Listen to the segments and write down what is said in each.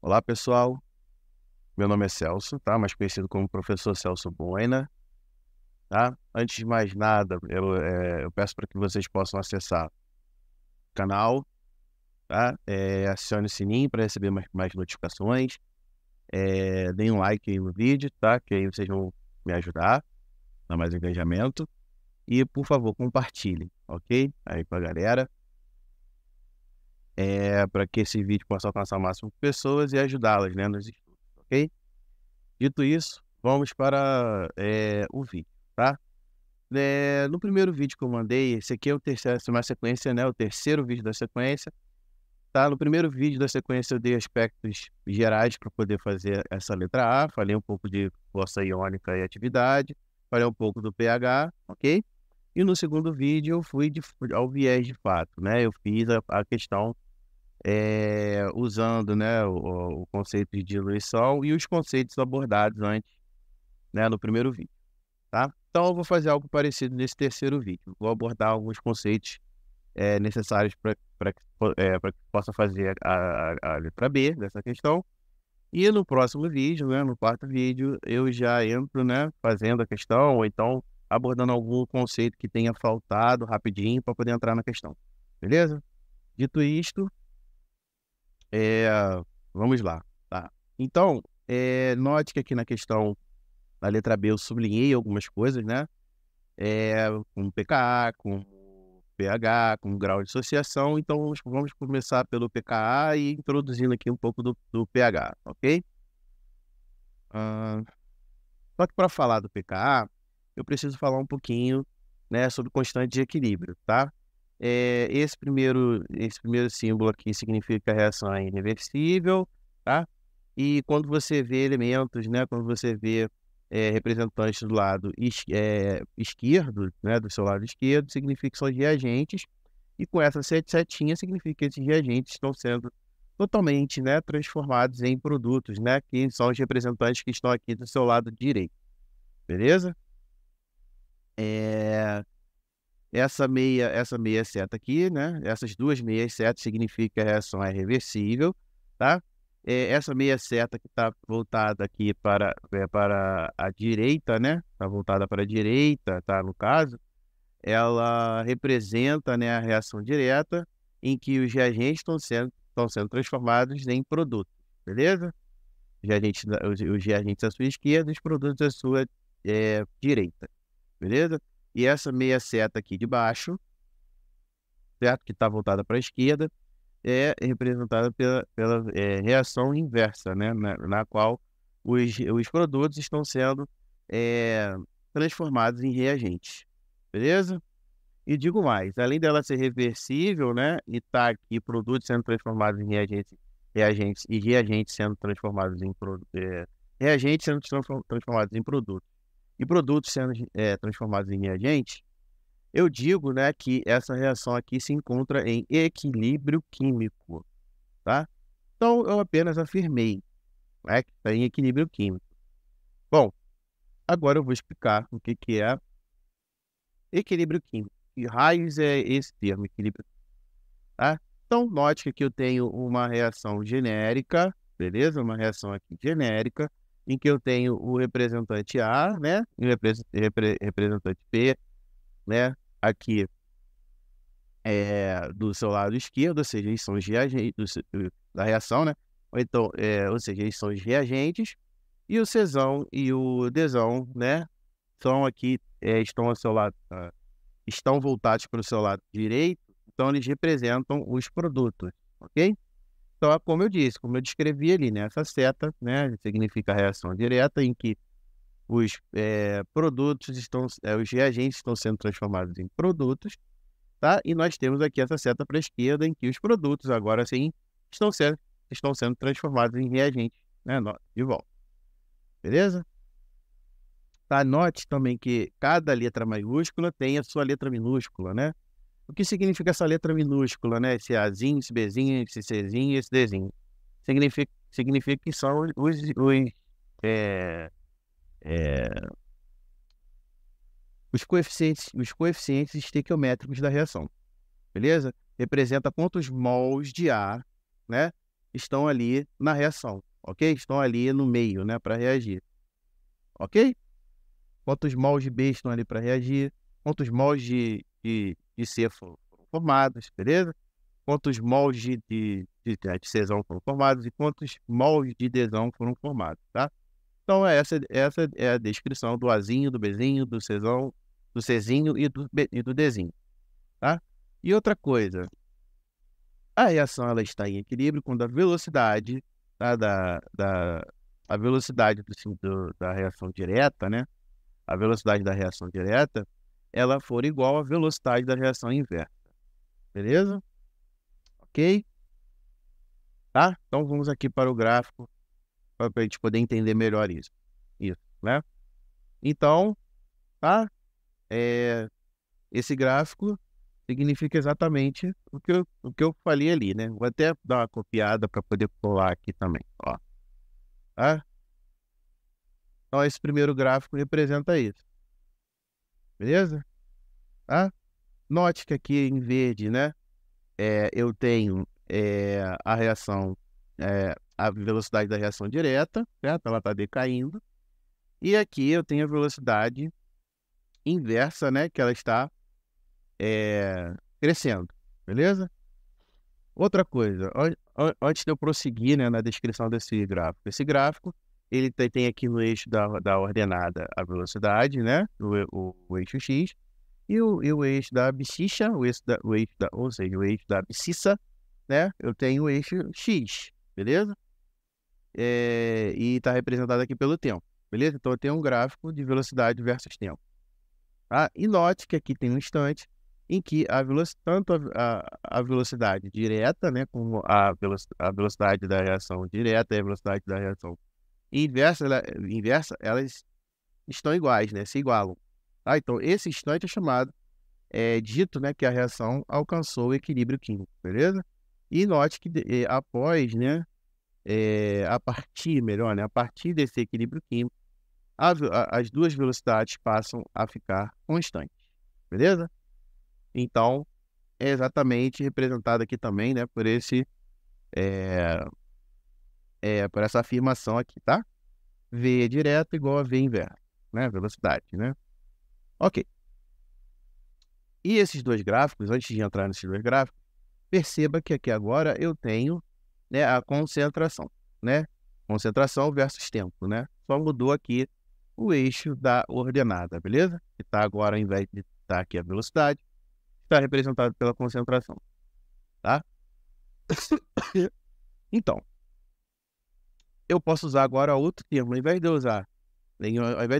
Olá, pessoal. Meu nome é Celso, tá? Mais conhecido como Professor Celso Boina, tá? Antes de mais nada, eu peço para que vocês possam acessar o canal, tá? Acione o sininho para receber mais notificações. Deem um like aí no vídeo, tá? Que aí vocês vão me ajudar, dar mais engajamento. E, por favor, compartilhem, ok? Aí com a galera, para que esse vídeo possa alcançar o máximo de pessoas e ajudá-las, né, nos estudos, ok? Dito isso, vamos para o vídeo, tá? No primeiro vídeo que eu mandei, esse aqui é o terceiro, essa é uma sequência, né? O terceiro vídeo da sequência, tá? No primeiro vídeo da sequência eu dei aspectos gerais para poder fazer essa letra A, falei um pouco de força iônica e atividade, falei um pouco do pH, ok? E no segundo vídeo eu fui ao viés de fato, né? Eu fiz a questão usando, né, o conceito de diluição e os conceitos abordados antes, né, no primeiro vídeo, tá? Então eu vou fazer algo parecido nesse terceiro vídeo. Vou abordar alguns conceitos necessários para que possa fazer a letra B dessa questão. E no próximo vídeo, né, no quarto vídeo, eu já entro, né, fazendo a questão, ou então abordando algum conceito que tenha faltado rapidinho para poder entrar na questão. Beleza? Dito isto, eh, vamos lá, tá? Então, note que aqui na questão, na letra B, eu sublinhei algumas coisas, né? Com pKa, com pH, com grau de dissociação. Então vamos começar pelo pKa e introduzindo aqui um pouco do pH, ok? Hã, Só que para falar do pKa, eu preciso falar um pouquinho, né, sobre constante de equilíbrio, tá? Esse primeiro símbolo aqui significa que a reação é irreversível, tá? E quando você vê elementos, né, quando você vê representantes do lado esquerdo, né, do seu lado esquerdo, significa que são reagentes, e com essa setinha significa que esses reagentes estão sendo totalmente, né, transformados em produtos, né, que são os representantes que estão aqui do seu lado direito, beleza? Eh, essa meia seta aqui, né, essas duas meias setas significa que a reação é reversível, tá? Essa meia seta que está voltada aqui para a direita, né, está voltada para a direita, tá, no caso, ela representa, né, a reação direta em que os reagentes estão sendo transformados em produtos, beleza? Os reagentes à sua esquerda, os produtos à sua, direita, beleza? E essa meia seta aqui de baixo, certo, que está voltada para a esquerda, é representada pela reação inversa, né, na qual os produtos estão sendo, eh, transformados em reagentes, beleza? E digo mais, além dela ser reversível, né, e tá aqui produtos sendo transformados em reagentes sendo transformados em reagentes sendo transformados em produtos, e produtos sendo, transformados em reagentes, eu digo, né, que essa reação aqui se encontra em equilíbrio químico, tá? Então eu apenas afirmei, né, que está em equilíbrio químico. Bom, agora eu vou explicar o que é equilíbrio químico. Que raios é esse termo, equilíbrio, tá? Então note que aqui eu tenho uma reação genérica, beleza? Uma reação aqui genérica, em que eu tenho o representante A, né, e o representante B, né, aqui do seu lado esquerdo, ou seja, eles são os reagentes da reação, né, ou seja, eles são os reagentes, e o Czão e o Dzão, né, são aqui, estão ao seu lado, estão voltados para o seu lado direito, então eles representam os produtos, ok? Então, como eu disse, como eu descrevi ali, né, essa seta, né, significa a reação direta em que os os reagentes estão sendo transformados em produtos, tá? E nós temos aqui essa seta para a esquerda em que os produtos agora sim estão sendo transformados em reagentes, né, de volta, beleza? Tá, note também que cada letra maiúscula tem a sua letra minúscula, né? O que significa essa letra minúscula, né? Esse Azinho, esse Bzinho, esse Czinho e esse Dzinho. Significa que são eh eh, os coeficientes estequiométricos da reação, beleza? Representa quantos mols de ar, né, estão ali na reação, ok? Estão ali no meio, né, para reagir, ok? Quantos mols de B estão ali para reagir, quantos mols de C foram formados, beleza? Quantos mols de Czão foram formados e quantos mols de Dzão foram formados, tá? Então, essa é a descrição do Azinho, do Bzinho, do Czão, do Czinho e do Dzinho, tá? E outra coisa, a reação ela está em equilíbrio quando a velocidade, tá, a velocidade da reação direta, né? A velocidade da reação direta, ela for igual à velocidade da reação inversa. Beleza? Ok? Tá? Então, vamos aqui para o gráfico, para a gente poder entender melhor isso. Isso, né? Então, tá? Esse gráfico significa exatamente o que eu falei ali, né? Vou até dar uma copiada para poder colar aqui também, ó. Tá? Então, esse primeiro gráfico representa isso. Beleza? Tá? Note que aqui em verde, né? Eu tenho a reação, a velocidade da reação direta, certo? Ela está decaindo. E aqui eu tenho a velocidade inversa, né? Que ela está crescendo, beleza? Outra coisa, antes de eu prosseguir, né, na descrição desse gráfico. Esse gráfico, ele tem aqui no eixo da ordenada a velocidade, né? O eixo X. E o eixo da abscissa, ou seja, o eixo da abscissa, né? Eu tenho o eixo X, beleza? E está representado aqui pelo tempo, beleza? Então, eu tenho um gráfico de velocidade versus tempo. Tá? E note que aqui tem um instante em que tanto a velocidade direta, né, como a velocidade da reação direta e a velocidade da reação inversa, elas estão iguais, né? Se igualam. Tá? Então, esse instante é chamado, dito, né, que a reação alcançou o equilíbrio químico, beleza? E note que após, né, a partir desse equilíbrio químico, as duas velocidades passam a ficar constantes, beleza? Então, é exatamente representado aqui também, né, por essa afirmação aqui, tá? V direto igual a V inverso, né? Velocidade, né? Ok. E esses dois gráficos, antes de entrar nesses dois gráficos, perceba que aqui agora eu tenho, né, a concentração, né? Concentração versus tempo, né? Só mudou aqui o eixo da ordenada, beleza? Que está agora, ao invés de estar aqui a velocidade, está representado pela concentração, tá? Então, eu posso usar agora outro termo. Ao invés de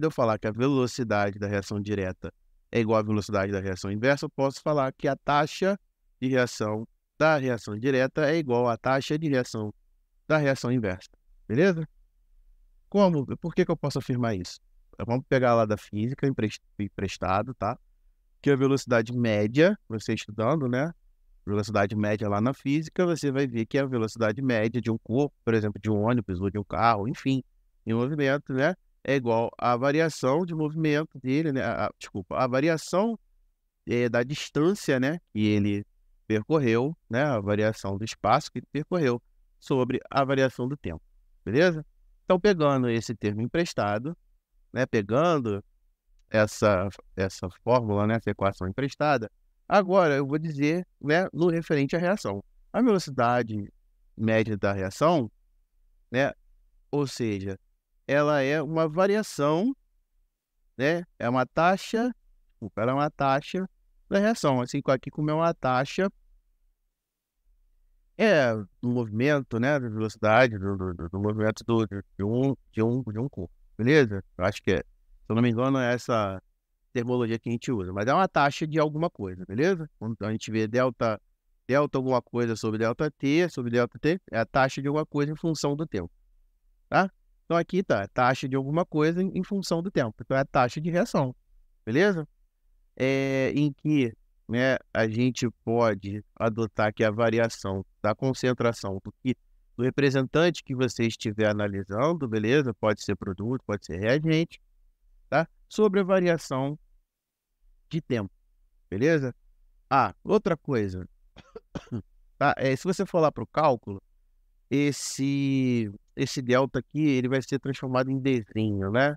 eu falar que a velocidade da reação direta é igual à velocidade da reação inversa, eu posso falar que a taxa de reação da reação direta é igual à taxa de reação da reação inversa. Beleza? Como? Por que eu posso afirmar isso? Vamos pegar lá da física, emprestado, tá? Que a velocidade média, você estudando, né? Velocidade média lá na física, você vai ver que a velocidade média de um corpo, por exemplo, de um ônibus ou de um carro, enfim, em movimento, né? É igual à variação de movimento dele, né? A variação da distância, né? Que ele percorreu, né? A variação do espaço que ele percorreu sobre a variação do tempo, beleza? Então, pegando esse termo emprestado, né? Pegando essa fórmula, né? Essa equação emprestada, agora eu vou dizer, né? No referente à reação. A velocidade média da reação, né? Ou seja, ela é uma variação, né? É uma taxa da reação, assim aqui como é uma taxa do movimento, né? Da velocidade do movimento de um corpo, beleza? Eu acho que se eu não me engano, é essa termologia que a gente usa, mas é uma taxa de alguma coisa, beleza? Quando a gente vê delta alguma coisa sobre delta t, é a taxa de alguma coisa em função do tempo, tá? Então aqui tá a taxa de alguma coisa em função do tempo, então é a taxa de reação, beleza? Em que, né, a gente pode adotar que a variação da concentração do representante que você estiver analisando, beleza? Pode ser produto, pode ser reagente, tá? Sobre a variação de tempo, beleza? Outra coisa, tá? Se você for lá para o cálculo, esse delta aqui, ele vai ser transformado em Dzinho, né?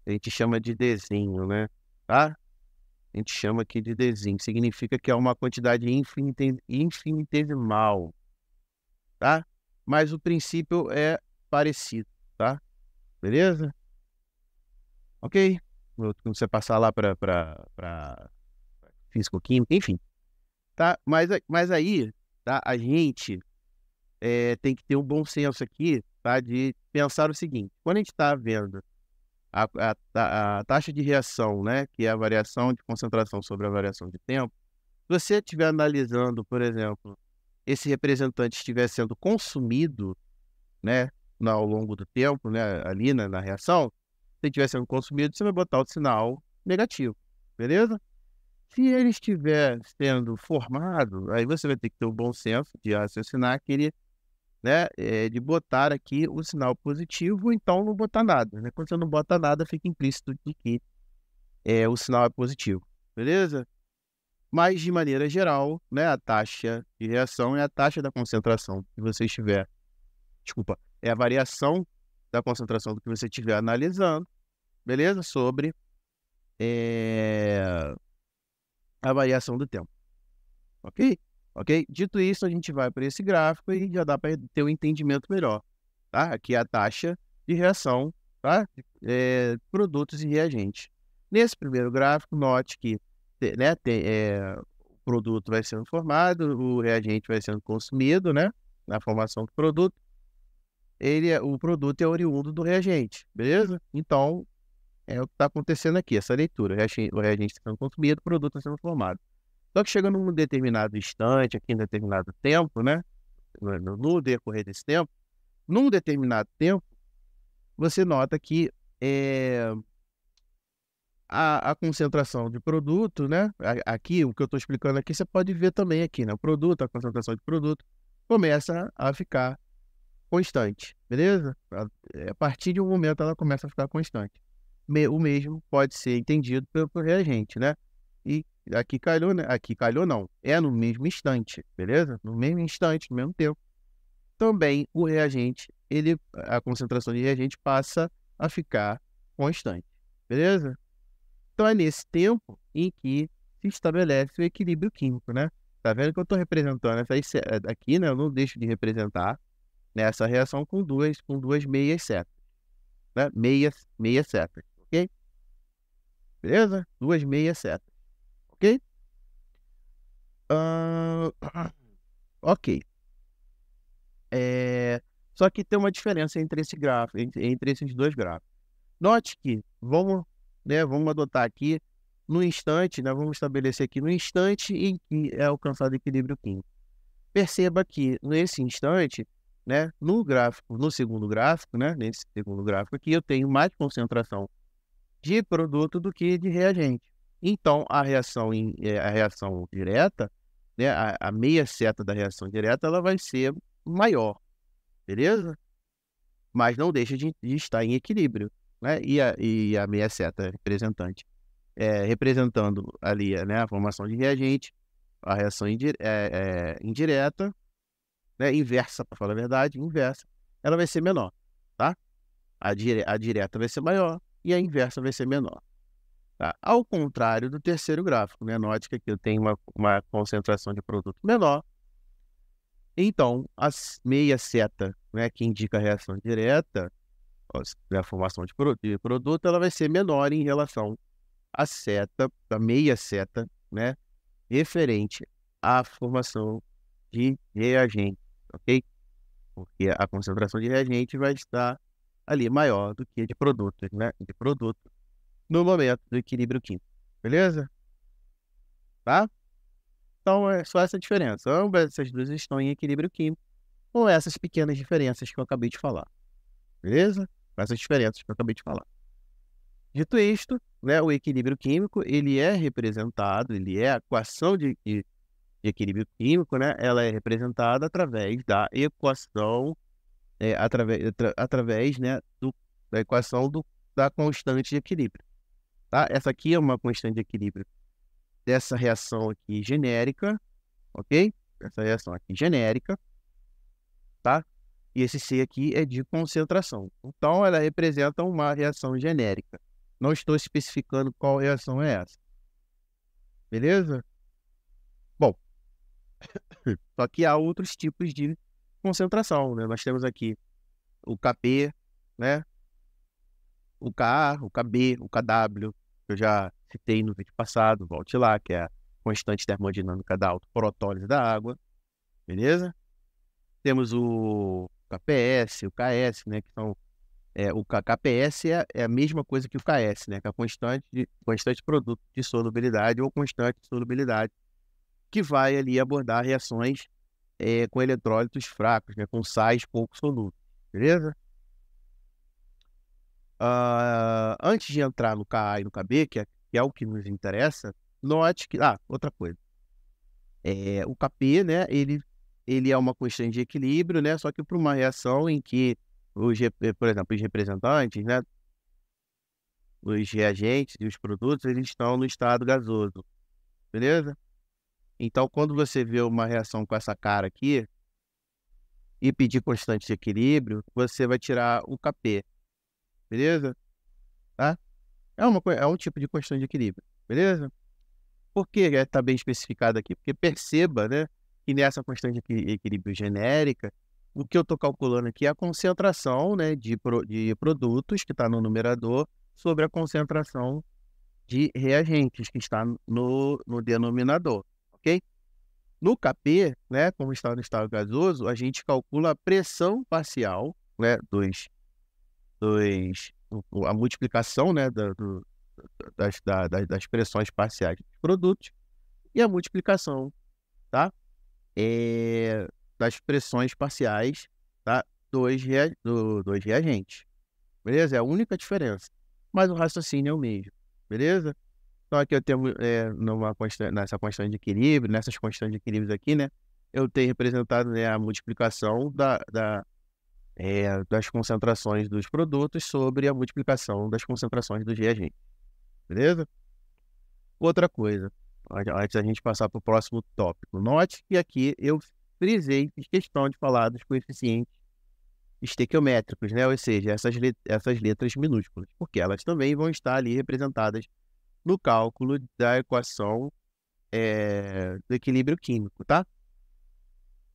A gente chama de Dzinho, né? Tá? A gente chama aqui de Dzinho. Significa que é uma quantidade infinitesimal, tá? Mas o princípio é parecido, tá? Beleza? Ok? Quando você passar lá para físico-química, enfim, tá? Mas aí, tá? A gente tem que ter um bom senso aqui, tá? De pensar o seguinte: quando a gente está vendo a taxa de reação, né? Que é a variação de concentração sobre a variação de tempo, se você estiver analisando, por exemplo, esse representante estiver sendo consumido, né? Ao longo do tempo, né? Ali na reação, se estiver sendo consumido, você vai botar o sinal negativo, beleza? Se ele estiver sendo formado, aí você vai ter que ter o bom senso de raciocinar que ele, né, de botar aqui o sinal positivo, ou então não botar nada, né? Quando você não bota nada, fica implícito de que o sinal é positivo, beleza? Mas, de maneira geral, né, a taxa de reação é a taxa da concentração que você estiver, desculpa, é a variação da concentração do que você estiver analisando, beleza? Sobre a variação do tempo, ok? Ok? Dito isso, a gente vai para esse gráfico e já dá para ter um entendimento melhor, tá? Aqui é a taxa de reação, tá? Produtos e reagentes. Nesse primeiro gráfico, note que, né, o produto vai sendo formado, o reagente vai sendo consumido, né? Na formação do produto. O produto é oriundo do reagente, beleza? Então, é o que está acontecendo aqui, essa leitura. O reagente está sendo consumido, o produto está sendo formado. Só que chega num determinado instante, aqui em determinado tempo, né? No decorrer desse tempo, num determinado tempo, você nota que a concentração de produto, né? Aqui, o que eu estou explicando aqui, você pode ver também aqui, né? O produto, a concentração de produto, começa a ficar constante, beleza? A partir de um momento ela começa a ficar constante. O mesmo pode ser entendido pelo reagente, né? E aqui calhou, né? Aqui calhou não, é no mesmo instante, beleza? No mesmo instante, no mesmo tempo. Também o reagente, a concentração de reagente passa a ficar constante, beleza? Então é nesse tempo em que se estabelece o equilíbrio químico, né? Tá vendo que eu estou representando essa aqui, né? Eu não deixo de representar nessa reação com duas meias setas, né? Meias setas, ok? Beleza? Duas meias setas, ok? Ok. Só que tem uma diferença entre esse gráfico, entre esses dois gráficos. Note que vamos adotar aqui no instante, né? Vamos estabelecer aqui no instante em que é alcançado o equilíbrio químico. Perceba que nesse instante, né, no segundo gráfico, né, nesse segundo gráfico aqui, eu tenho mais concentração de produto do que de reagente. Então, a reação direta, né, a meia seta da reação direta, ela vai ser maior, beleza? Mas não deixa de estar em equilíbrio, né? E a meia seta representante, representando ali, né, a formação de reagente, a reação indireta, né, inversa, para falar a verdade, inversa, ela vai ser menor, tá? A direta vai ser maior e a inversa vai ser menor. Tá? Ao contrário do terceiro gráfico, né? Note que aqui eu tenho uma concentração de produto menor. Então, a meia seta, né, que indica a reação direta, a formação de produto, ela vai ser menor em relação à seta, a meia seta, né, referente à formação de reagente, ok? Porque a concentração de reagente vai estar ali maior do que de produto, né? De produto no momento do equilíbrio químico, beleza? Tá? Então é só essa diferença. Ambas essas duas estão em equilíbrio químico com essas pequenas diferenças que eu acabei de falar, beleza? Com essas diferenças que eu acabei de falar. Dito isto, né, o equilíbrio químico, ele é representado, ele é a equação de equilíbrio químico, né? Ela é representada através da equação, através, né, da equação da constante de equilíbrio, tá? Essa aqui é uma constante de equilíbrio dessa reação aqui genérica, ok? Essa reação aqui genérica, tá? E esse C aqui é de concentração. Então, ela representa uma reação genérica. Não estou especificando qual reação é essa. Beleza? Bom, só que há outros tipos de concentração, né? Nós temos aqui o Kp, né? O Ka, o Kb, o Kw, que eu já citei no vídeo passado, volte lá, que é a constante termodinâmica da autoprotólise da água, beleza? Temos o KPS, o KS, né? Que são, o KPS é a mesma coisa que o KS, né? Que é a constante produto de solubilidade ou constante de solubilidade, que vai ali abordar reações com eletrólitos fracos, né? Com sais pouco solúveis, beleza? Antes de entrar no Ka e no Kb, que é o que nos interessa, note que... outra coisa. O Kp, né, ele é uma constante de equilíbrio, né, só que para uma reação em que, por exemplo, os representantes, né, os reagentes e os produtos, eles estão no estado gasoso, beleza? Então, quando você vê uma reação com essa cara aqui e pedir constante de equilíbrio, você vai tirar o Kp, beleza? Tá? É um tipo de constante de equilíbrio, beleza? Por que está bem especificado aqui? Porque perceba, né, que nessa constante de equilíbrio genérica, o que eu estou calculando aqui é a concentração, né, de produtos, que está no numerador, sobre a concentração de reagentes, que está no denominador, ok? No Kp, né, como está no estado gasoso, a gente calcula a pressão parcial, né, a multiplicação, né, das pressões parciais dos produtos e a multiplicação, tá? Das pressões parciais, tá? Dos reagentes, beleza? É a única diferença, mas o raciocínio é o mesmo, beleza? Então aqui eu tenho, nessa constante de equilíbrio, nessas constantes de equilíbrio aqui, né? Eu tenho representado, né, a multiplicação das concentrações dos produtos sobre a multiplicação das concentrações dos reagentes, beleza? Outra coisa, antes da gente passar para o próximo tópico, note que aqui eu frisei, fiz questão de falar dos coeficientes estequiométricos, né? Ou seja, essas letras minúsculas, porque elas também vão estar ali representadas no cálculo da equação do equilíbrio químico, tá?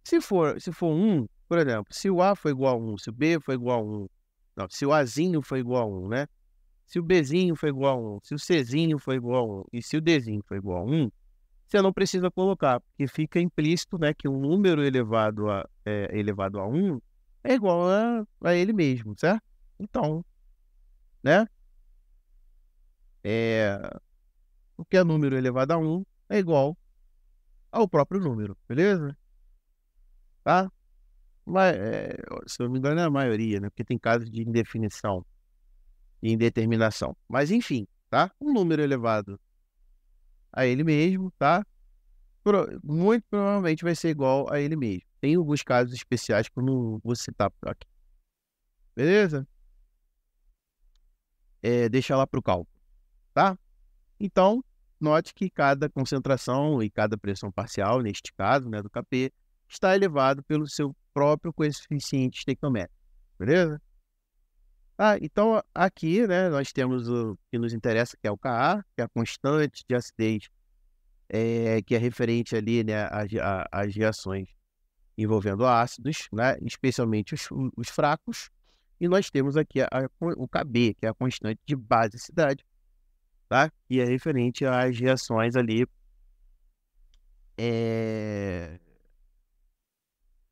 Se for 1, por exemplo, se o A for igual a 1, se o B for igual a 1, não, se o Azinho for igual a 1, né? Se o Bzinho for igual a 1, se o Czinho for igual a 1 e se o Dzinho for igual a 1, você não precisa colocar, porque fica implícito, né, que um número elevado a 1 é igual a ele mesmo, certo? Então, né, qualquer número elevado a 1 é igual ao próprio número, beleza? Tá? Mas, se eu não me engano, é a maioria, né? Porque tem casos de indefinição e indeterminação. Mas, enfim, tá? Um número elevado a ele mesmo, tá? Muito provavelmente vai ser igual a ele mesmo. Tem alguns casos especiais que eu não vou citar aqui. Beleza? Deixa lá para o cálculo, tá? Então, note que cada concentração e cada pressão parcial, neste caso, né, do Kp, está elevado pelo seu próprio coeficiente estequiométrico, beleza? Então, aqui, né, nós temos o que nos interessa, que é o Ka, que é a constante de acidez, que é referente ali, né, às reações envolvendo ácidos, né, especialmente os fracos, e nós temos aqui o Kb, que é a constante de basicidade, tá? Que é referente às reações ali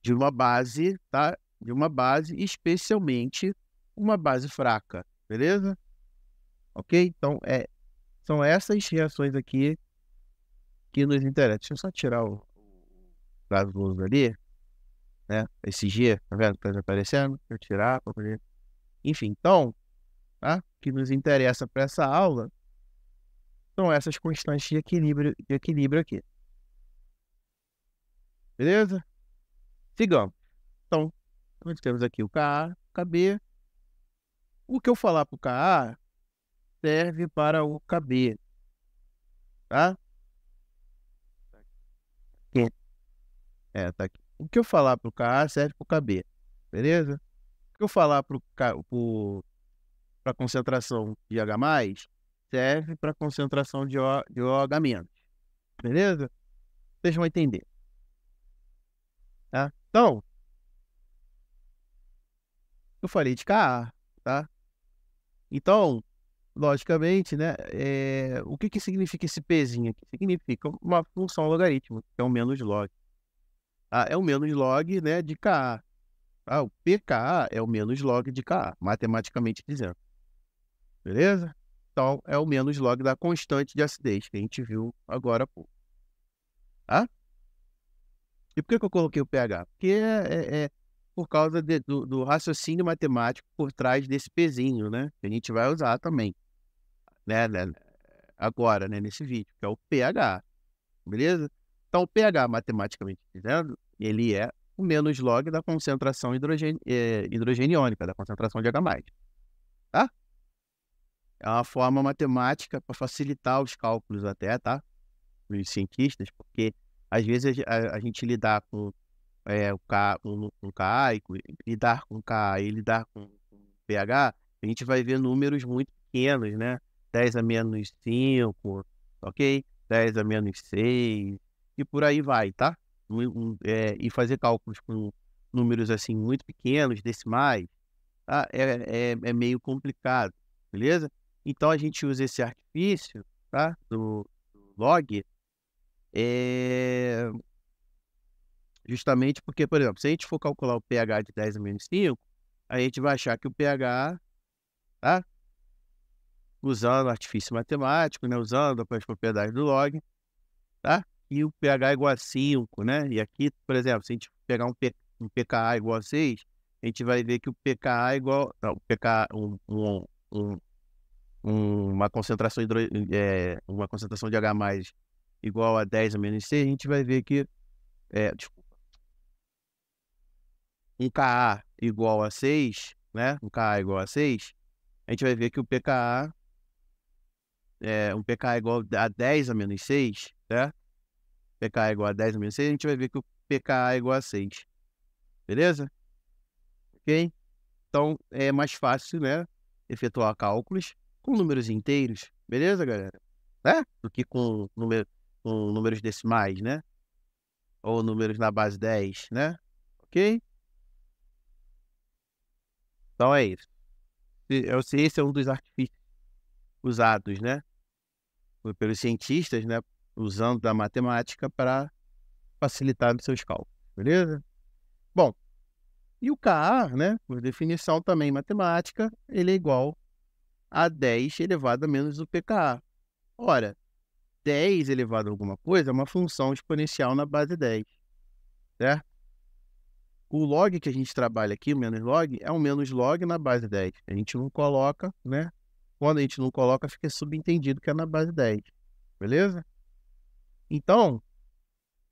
de uma base, tá? De uma base, especialmente uma base fraca, beleza? Ok? Então, são essas reações aqui que nos interessam. Deixa eu só tirar o gasoso ali, né? Esse G, tá vendo? Tá aparecendo? Deixa eu tirar para poder... Enfim, então, tá? O que nos interessa para essa aula são essas constantes de equilíbrio aqui. Beleza? Sigamos. Então, nós temos aqui o Ka, Kb. O que eu falar para o Ka serve para o Kb, tá? Aqui. Tá aqui. O que eu falar para o Ka serve para o Kb. beleza? O que eu falar para a concentração de H+, serve para a concentração de OH-, beleza? Vocês vão entender, tá? Então, eu falei de Ka, tá? Então, logicamente, né, o que significa esse Pzinho aqui? Significa uma função logarítmica, que é o menos log. É o menos log, né, de Ka. O pKa é o menos log de Ka, matematicamente dizendo. Beleza? Então, é o menos log da constante de acidez, que a gente viu agora há pouco. Tá? E por que eu coloquei o pH? Porque é por causa do raciocínio matemático por trás desse Pzinho, né? Que a gente vai usar também, né? Agora, né? Nesse vídeo, que é o pH. Beleza? Então, o pH, matematicamente dizendo, ele é o menos log da concentração hidrogeniônica, da concentração de H+. Tá? É uma forma matemática para facilitar os cálculos até, tá? Os cientistas, porque às vezes a gente lidar com o Ka, com Ka, lidar com Ka e lidar com pH, a gente vai ver números muito pequenos, né? 10 a menos 5, ok? 10 a menos 6, e por aí vai, tá? E fazer cálculos com números assim muito pequenos, decimais, tá? É meio complicado, beleza? Então a gente usa esse artifício, tá? Do log, justamente porque, por exemplo, se a gente for calcular o pH de 10 a menos 5, a gente vai achar que o pH, tá? Usando artifício matemático, né? Usando as propriedades do log, tá? E o pH é igual a 5, né? E aqui, por exemplo, se a gente pegar um pKa igual a 6, a gente vai ver que o pKa é igual... Não, o pKa, uma concentração uma concentração de H+ igual a 10 a menos 6, a gente vai ver que... desculpa. Um Ka igual a 6, né? Um Ka igual a 6, a gente vai ver que o pKa um pKa igual a 10 a menos 6, certo? pKa é igual a 10 a menos 6, a gente vai ver que o pKa é igual a 6. Beleza? Ok? Então, é mais fácil, né, efetuar cálculos com números inteiros. Beleza, galera? Né? Do que com números decimais, né? Ou números na base 10, né? Ok? Então, é isso. Esse é um dos artifícios usados, né, pelos cientistas, né, usando da matemática para facilitar os seus cálculos. Beleza? Bom, e o Ka, né, por definição também matemática, ele é igual a 10 elevado a menos o pKa. Ora, 10 elevado a alguma coisa é uma função exponencial na base 10, certo? O log que a gente trabalha aqui, o menos log, é um menos log na base 10. A gente não coloca, né? Quando a gente não coloca, fica subentendido que é na base 10. Beleza? Então,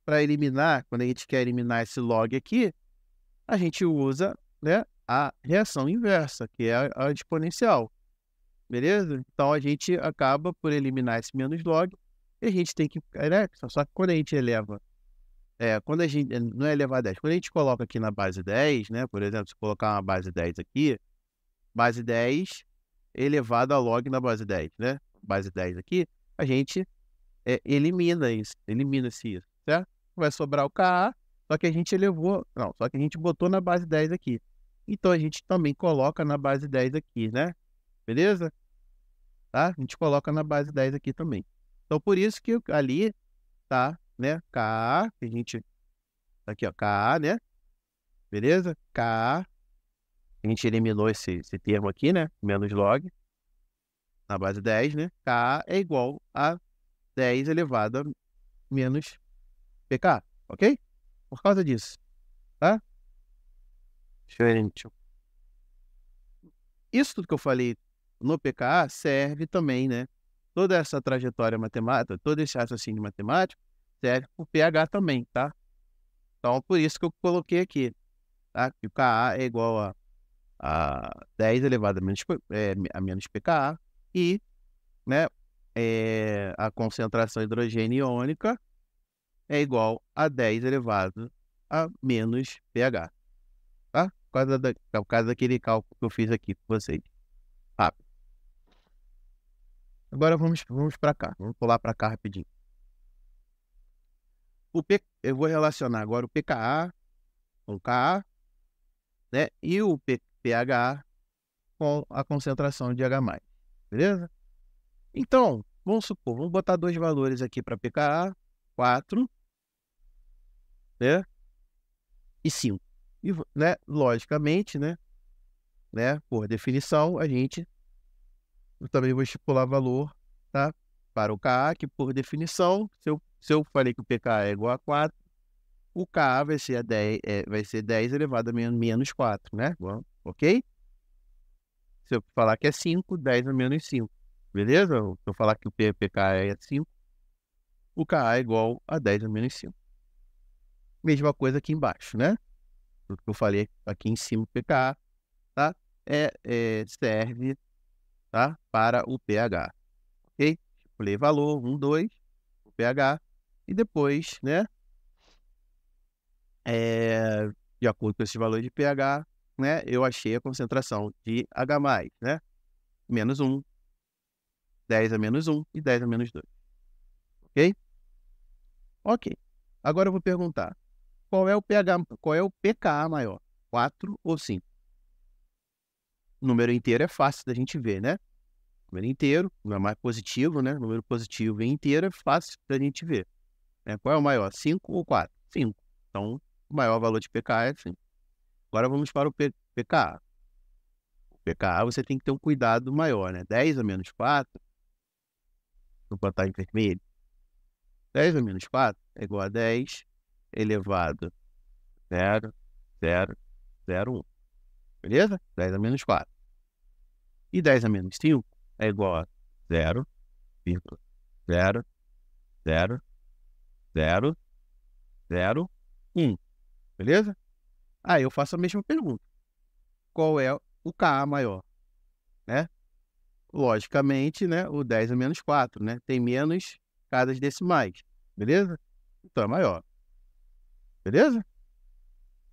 para eliminar, quando a gente quer eliminar esse log aqui, a gente usa, né, a reação inversa, que é a exponencial. Beleza? Então, a gente acaba por eliminar esse menos log, e a gente tem que... Né? Só que quando a gente eleva... quando a gente... Não é elevar a 10. Quando a gente coloca aqui na base 10, né? Por exemplo, se colocar uma base 10 aqui, base 10 elevado a log na base 10, né? Base 10 aqui, a gente elimina-se isso, certo? Vai sobrar o Ka, só que a gente elevou... Não, só que a gente botou na base 10 aqui. Então, a gente também coloca na base 10 aqui, né? Beleza? Tá? A gente coloca na base 10 aqui também. Então, por isso que ali tá, né? Ka, que a gente... Aqui, ó, Ka, né? Beleza? Ka, a gente eliminou esse termo aqui, né? Menos log, na base 10, né? Ka é igual a 10 elevado a menos pK, ok? Por causa disso, tá? Isso tudo que eu falei no pKa serve também, né? Toda essa trajetória matemática, todo esse raciocínio matemático serve para o pH também, tá? Então, por isso que eu coloquei aqui, tá? Que o Ka é igual a 10 elevado a menos pKa e, né, a concentração hidrogênio-iônica é igual a 10 elevado a menos pH, tá? por causa daquele cálculo que eu fiz aqui com vocês. Rápido. Agora vamos para cá. Vamos pular para cá rapidinho. Eu vou relacionar agora o pKa com o Ka, né? E o pH com a concentração de H+. Beleza? Então, vamos supor, vamos botar dois valores aqui para pKa, 4, né? E 5. E, né, logicamente, né, por definição, eu também vou estipular valor, tá, para o Ka, que por definição, se eu falei que o pKa é igual a 4, o Ka vai ser 10 elevado a menos 4, né? Bom, ok? Se eu falar que é 5, 10 a menos 5. Beleza? Se eu falar que o pKa é 5, o Ka é igual a 10 a menos 5. Mesma coisa aqui embaixo, né? O que eu falei aqui em cima, o pKa, tá? Serve, tá, para o pH. Ok? Estipulei valor 1, 2, o pH. E depois, né? De acordo com esse valor de pH, né? Eu achei a concentração de H+, né? Menos 1, 10 a menos 1 e 10 a menos 2. Ok? Ok. Agora eu vou perguntar, qual é o pKa maior? 4 ou 5? O número inteiro é fácil da gente ver, né? Número inteiro, número mais positivo, né? Número positivo e inteiro é fácil da gente ver. Né? Qual é o maior? 5 ou 4? 5. Então, o maior valor de pKa é 5. Agora vamos para o pKa. O pKa você tem que ter um cuidado maior, né? 10 a menos 4, vou botar em vermelho. 10 a menos 4 é igual a 10 elevado a 0, 0, 0, 1. Beleza? 10 a menos 4. E 10 a menos 5 é igual a 0, 0, 0, 0, 0, 1. Beleza? Aí eu faço a mesma pergunta. Qual é o Ka maior? Né? Logicamente, né? O 10 a menos 4, né? Tem menos casas decimais. Beleza? Então é maior. Beleza?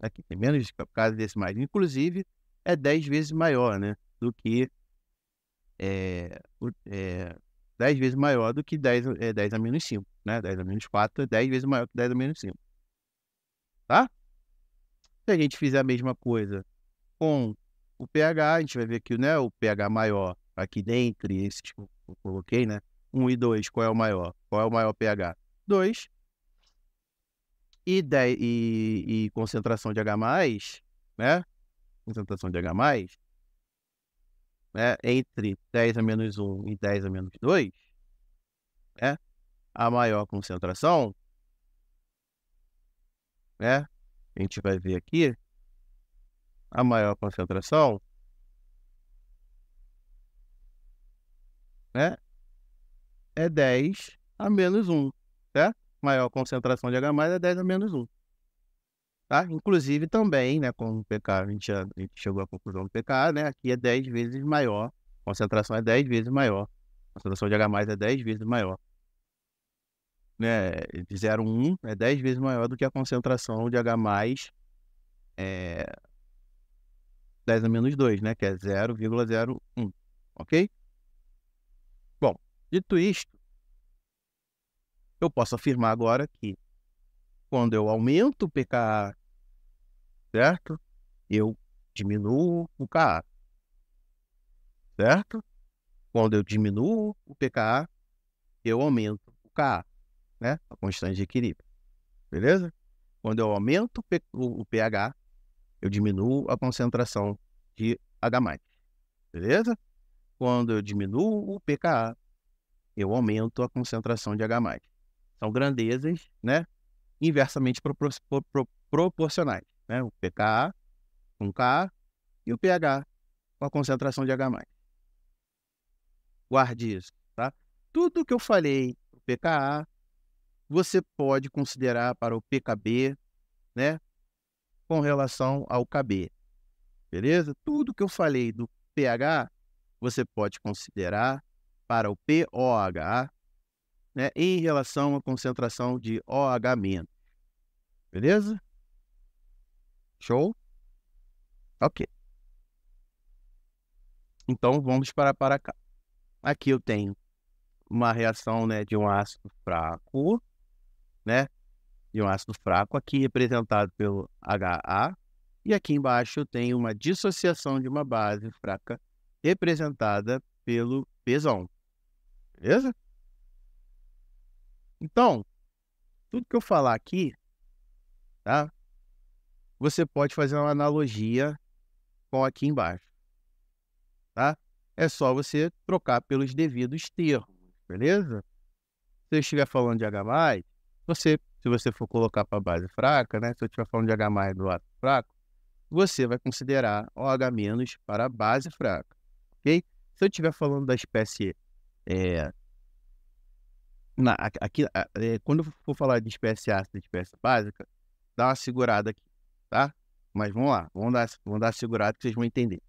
Aqui tem menos casas decimais. Inclusive, é 10 vezes maior, né? Do que 10 vezes maior do que 10 a menos 5, né? 10 a menos 4 é 10 vezes maior que 10 a menos 5. Tá? Se a gente fizer a mesma coisa com o pH, a gente vai ver que, né, o pH maior aqui dentre esses que eu coloquei, né? 1 e 2, qual é o maior? Qual é o maior pH? 2. E concentração de H+, né? Concentração de H+, né? Entre 10 a menos 1 e 10 a menos 2, né? A maior concentração, né? A gente vai ver aqui, a maior concentração, né? É 10 a menos 1, certo? Maior concentração de H+ é 10 a menos 1. Tá? Inclusive também, né, com o pKa, a gente chegou à conclusão do pKa, né? Aqui é 10 vezes maior, a concentração é 10 vezes maior, a concentração de H+ é 10 vezes maior. Né? De 0 a 1 é 10 vezes maior do que a concentração de H+, 10 a menos 2, né? Que é 0,01, ok? Bom, dito isto, eu posso afirmar agora que quando eu aumento o pKa, certo? Eu diminuo o Ka, certo? Quando eu diminuo o pKa, eu aumento o Ka, né? A constante de equilíbrio, beleza? Quando eu aumento o pH, eu diminuo a concentração de H+, beleza? Quando eu diminuo o pKa, eu aumento a concentração de H+. São grandezas, né, inversamente proporcionais, né? O pKa com Ka e o pH com a concentração de H+. Guarde isso, tá? Tudo que eu falei para o pKa, você pode considerar para o pKb, né, com relação ao Kb, beleza? Tudo que eu falei do pH, você pode considerar para o pOH, né, em relação à concentração de OH-, beleza? Show? Ok. Então, vamos para cá. Aqui eu tenho uma reação, né, de um ácido fraco, né, de um ácido fraco, aqui representado pelo HA, e aqui embaixo eu tenho uma dissociação de uma base fraca, representada pelo Bzão, beleza? Então, tudo que eu falar aqui, tá, você pode fazer uma analogia com aqui embaixo, tá? É só você trocar pelos devidos termos, beleza? Se eu estiver falando de H+, se você for colocar para base fraca, né? Se eu estiver falando de H+ do ácido fraco, você vai considerar OH- para a base fraca, ok? Se eu estiver falando da espécie, quando eu for falar de espécie ácida e espécie básica, dá uma segurada aqui, tá? Mas vamos lá, vamos dar uma segurada que vocês vão entender.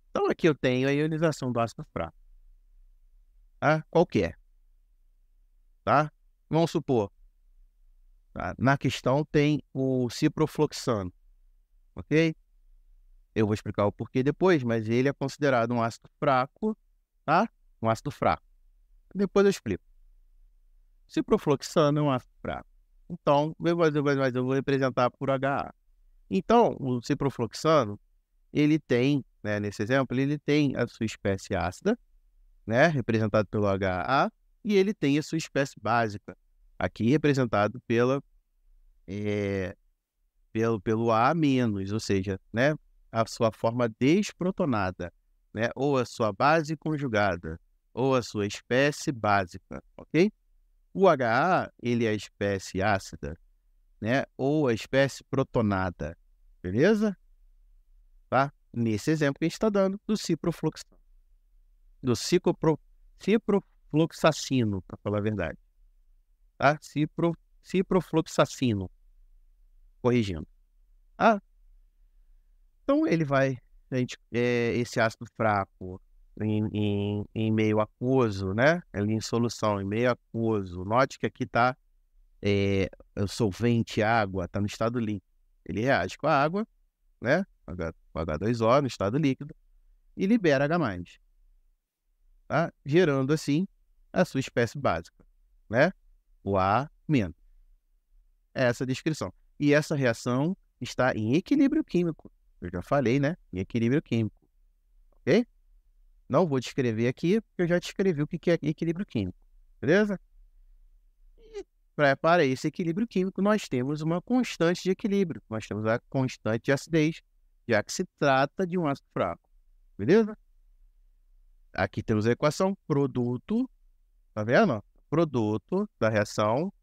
Então aqui eu tenho a ionização do ácido fraco, tá? Qualquer, tá? Vamos supor, tá? Na questão tem o ciprofloxano, ok? Eu vou explicar o porquê depois, mas ele é considerado um ácido fraco, tá? Um ácido fraco. Depois eu explico. Ciprofloxano é um ácido fraco. Então, mas eu vou representar por HA. Então, o ciprofloxano, ele tem, né, nesse exemplo, ele tem a sua espécie ácida, né, representado pelo HA, e ele tem a sua espécie básica, aqui representado pelo A-, ou seja, né, a sua forma desprotonada, né, ou a sua base conjugada, ou a sua espécie básica, ok? O HA, ele é a espécie ácida, né, ou a espécie protonada, beleza? Tá? Nesse exemplo que a gente está dando do ciprofloxacino, do ciprofloxacino, para falar a verdade, tá? Ciprofloxacino, corrigindo. Ah, então ele vai, esse ácido fraco em meio aquoso, né? Ali em solução, em meio aquoso. Note que aqui está o solvente água, está no estado líquido. Ele reage com a água, né? Com H2O no estado líquido e libera H+, tá? Gerando assim a sua espécie básica, né? O A-. É essa a descrição. E essa reação está em equilíbrio químico. Eu já falei, né? Em equilíbrio químico. Ok? Não vou descrever aqui, porque eu já descrevi o que é equilíbrio químico. Beleza? E para esse equilíbrio químico, nós temos uma constante de equilíbrio. Nós temos a constante de acidez, já que se trata de um ácido fraco. Beleza? Aqui temos a equação produto, tá vendo? Produto da reação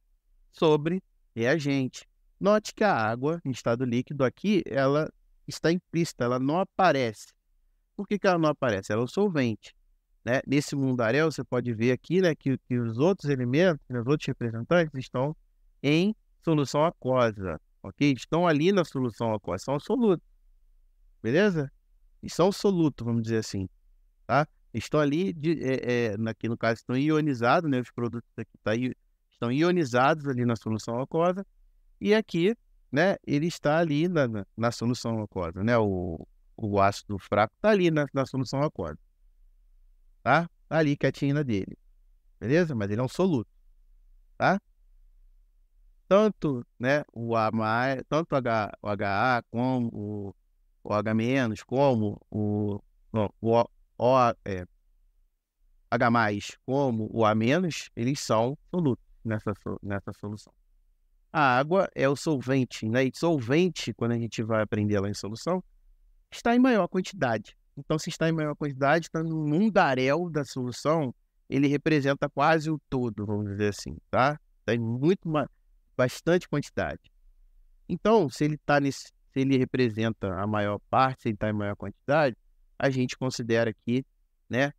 sobre reagente. Note que a água em estado líquido aqui, ela está implícita, ela não aparece. Por que ela não aparece? Ela é um solvente, né? Nesse mundaréu, você pode ver aqui, né, que os outros elementos, né, os outros representantes estão em solução aquosa, ok? Estão ali na solução aquosa, são solutos, beleza? E são solutos, vamos dizer assim, tá? Estão ali, aqui no caso, estão ionizados, né? Os produtos aqui estão ionizados ali na solução aquosa, e aqui, né, ele está ali na solução aquosa, né? O ácido fraco está ali na solução aquosa, tá? Tá ali quietinho na dele, beleza? Mas ele é um soluto, tá? Tanto, né, tanto o HA como o H-, como não, H+, como o A-, eles são solutos nessa solução. A água é o solvente, né? E solvente, quando a gente vai aprender lá em solução, está em maior quantidade. Então, se está em maior quantidade, está no mundaréu da solução, ele representa quase o todo, vamos dizer assim, tá? Tem bastante quantidade. Então, se ele representa a maior parte, se ele está em maior quantidade, a gente considera aqui, né,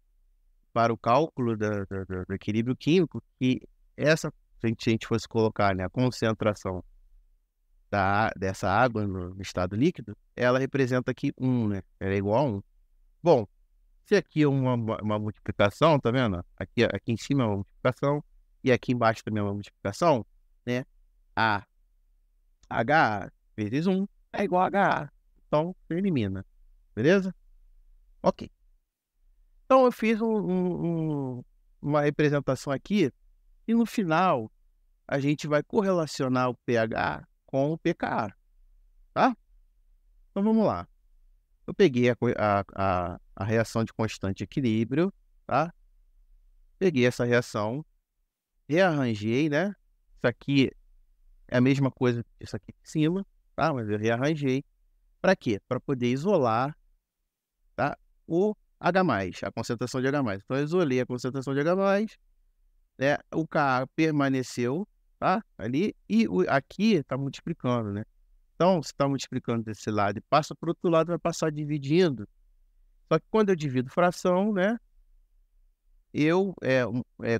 para o cálculo do equilíbrio químico, que se a gente fosse colocar, né, a concentração dessa água no estado líquido, ela representa aqui 1, né? Ela é igual a 1. Bom, se aqui é uma multiplicação, tá vendo? Aqui em cima é uma multiplicação e aqui embaixo também é uma multiplicação, né? HA vezes 1 é igual a HA. Então, você elimina. Beleza? Ok. Então, eu fiz uma representação aqui e no final a gente vai correlacionar o pH com o pKa, tá? Então, vamos lá. Eu peguei a reação de constante equilíbrio, tá? Peguei essa reação, rearranjei, né? Isso aqui é a mesma coisa que isso aqui em cima, tá? Mas eu rearranjei. Para quê? Para poder isolar, tá? O H+, a concentração de H+. Então, eu isolei a concentração de H+, né? O Ka permaneceu, tá? Ali, e aqui está multiplicando, né? Então, se está multiplicando desse lado e passa para o outro lado, vai passar dividindo. Só que quando eu divido fração, né?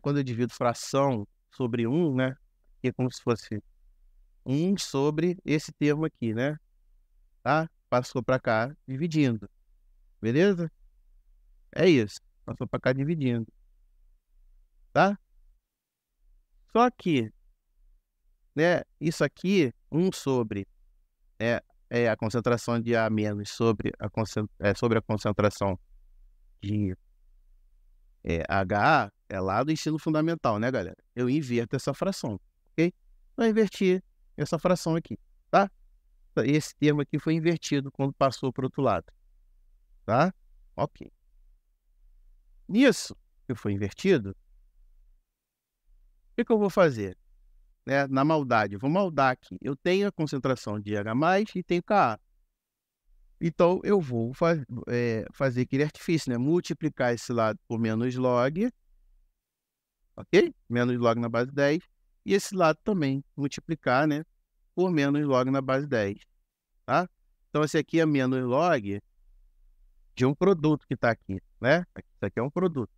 Quando eu divido fração sobre 1, né? Que é como se fosse 1 sobre esse termo aqui, né? Tá? Passou para cá dividindo. Beleza? É isso. Passou para cá dividindo. Tá? Só que, né? Isso aqui, 1 sobre é a concentração de A menos sobre a concentração de HA, é lá do ensino fundamental, né, galera? Eu inverto essa fração, ok? Então, eu inverti essa fração aqui, tá? Esse termo aqui foi invertido quando passou para o outro lado, tá? Ok. Nisso que foi invertido, o que eu vou fazer? Né? Na maldade, vou maldar aqui. Eu tenho a concentração de H+, e tenho Ka. Então, eu vou fazer aquele artifício, né? Multiplicar esse lado por menos log, ok? Menos log na base 10. E esse lado também, multiplicar, né? Por menos log na base 10, tá? Então, esse aqui é menos log de um produto que está aqui, né? Isso aqui é um produto.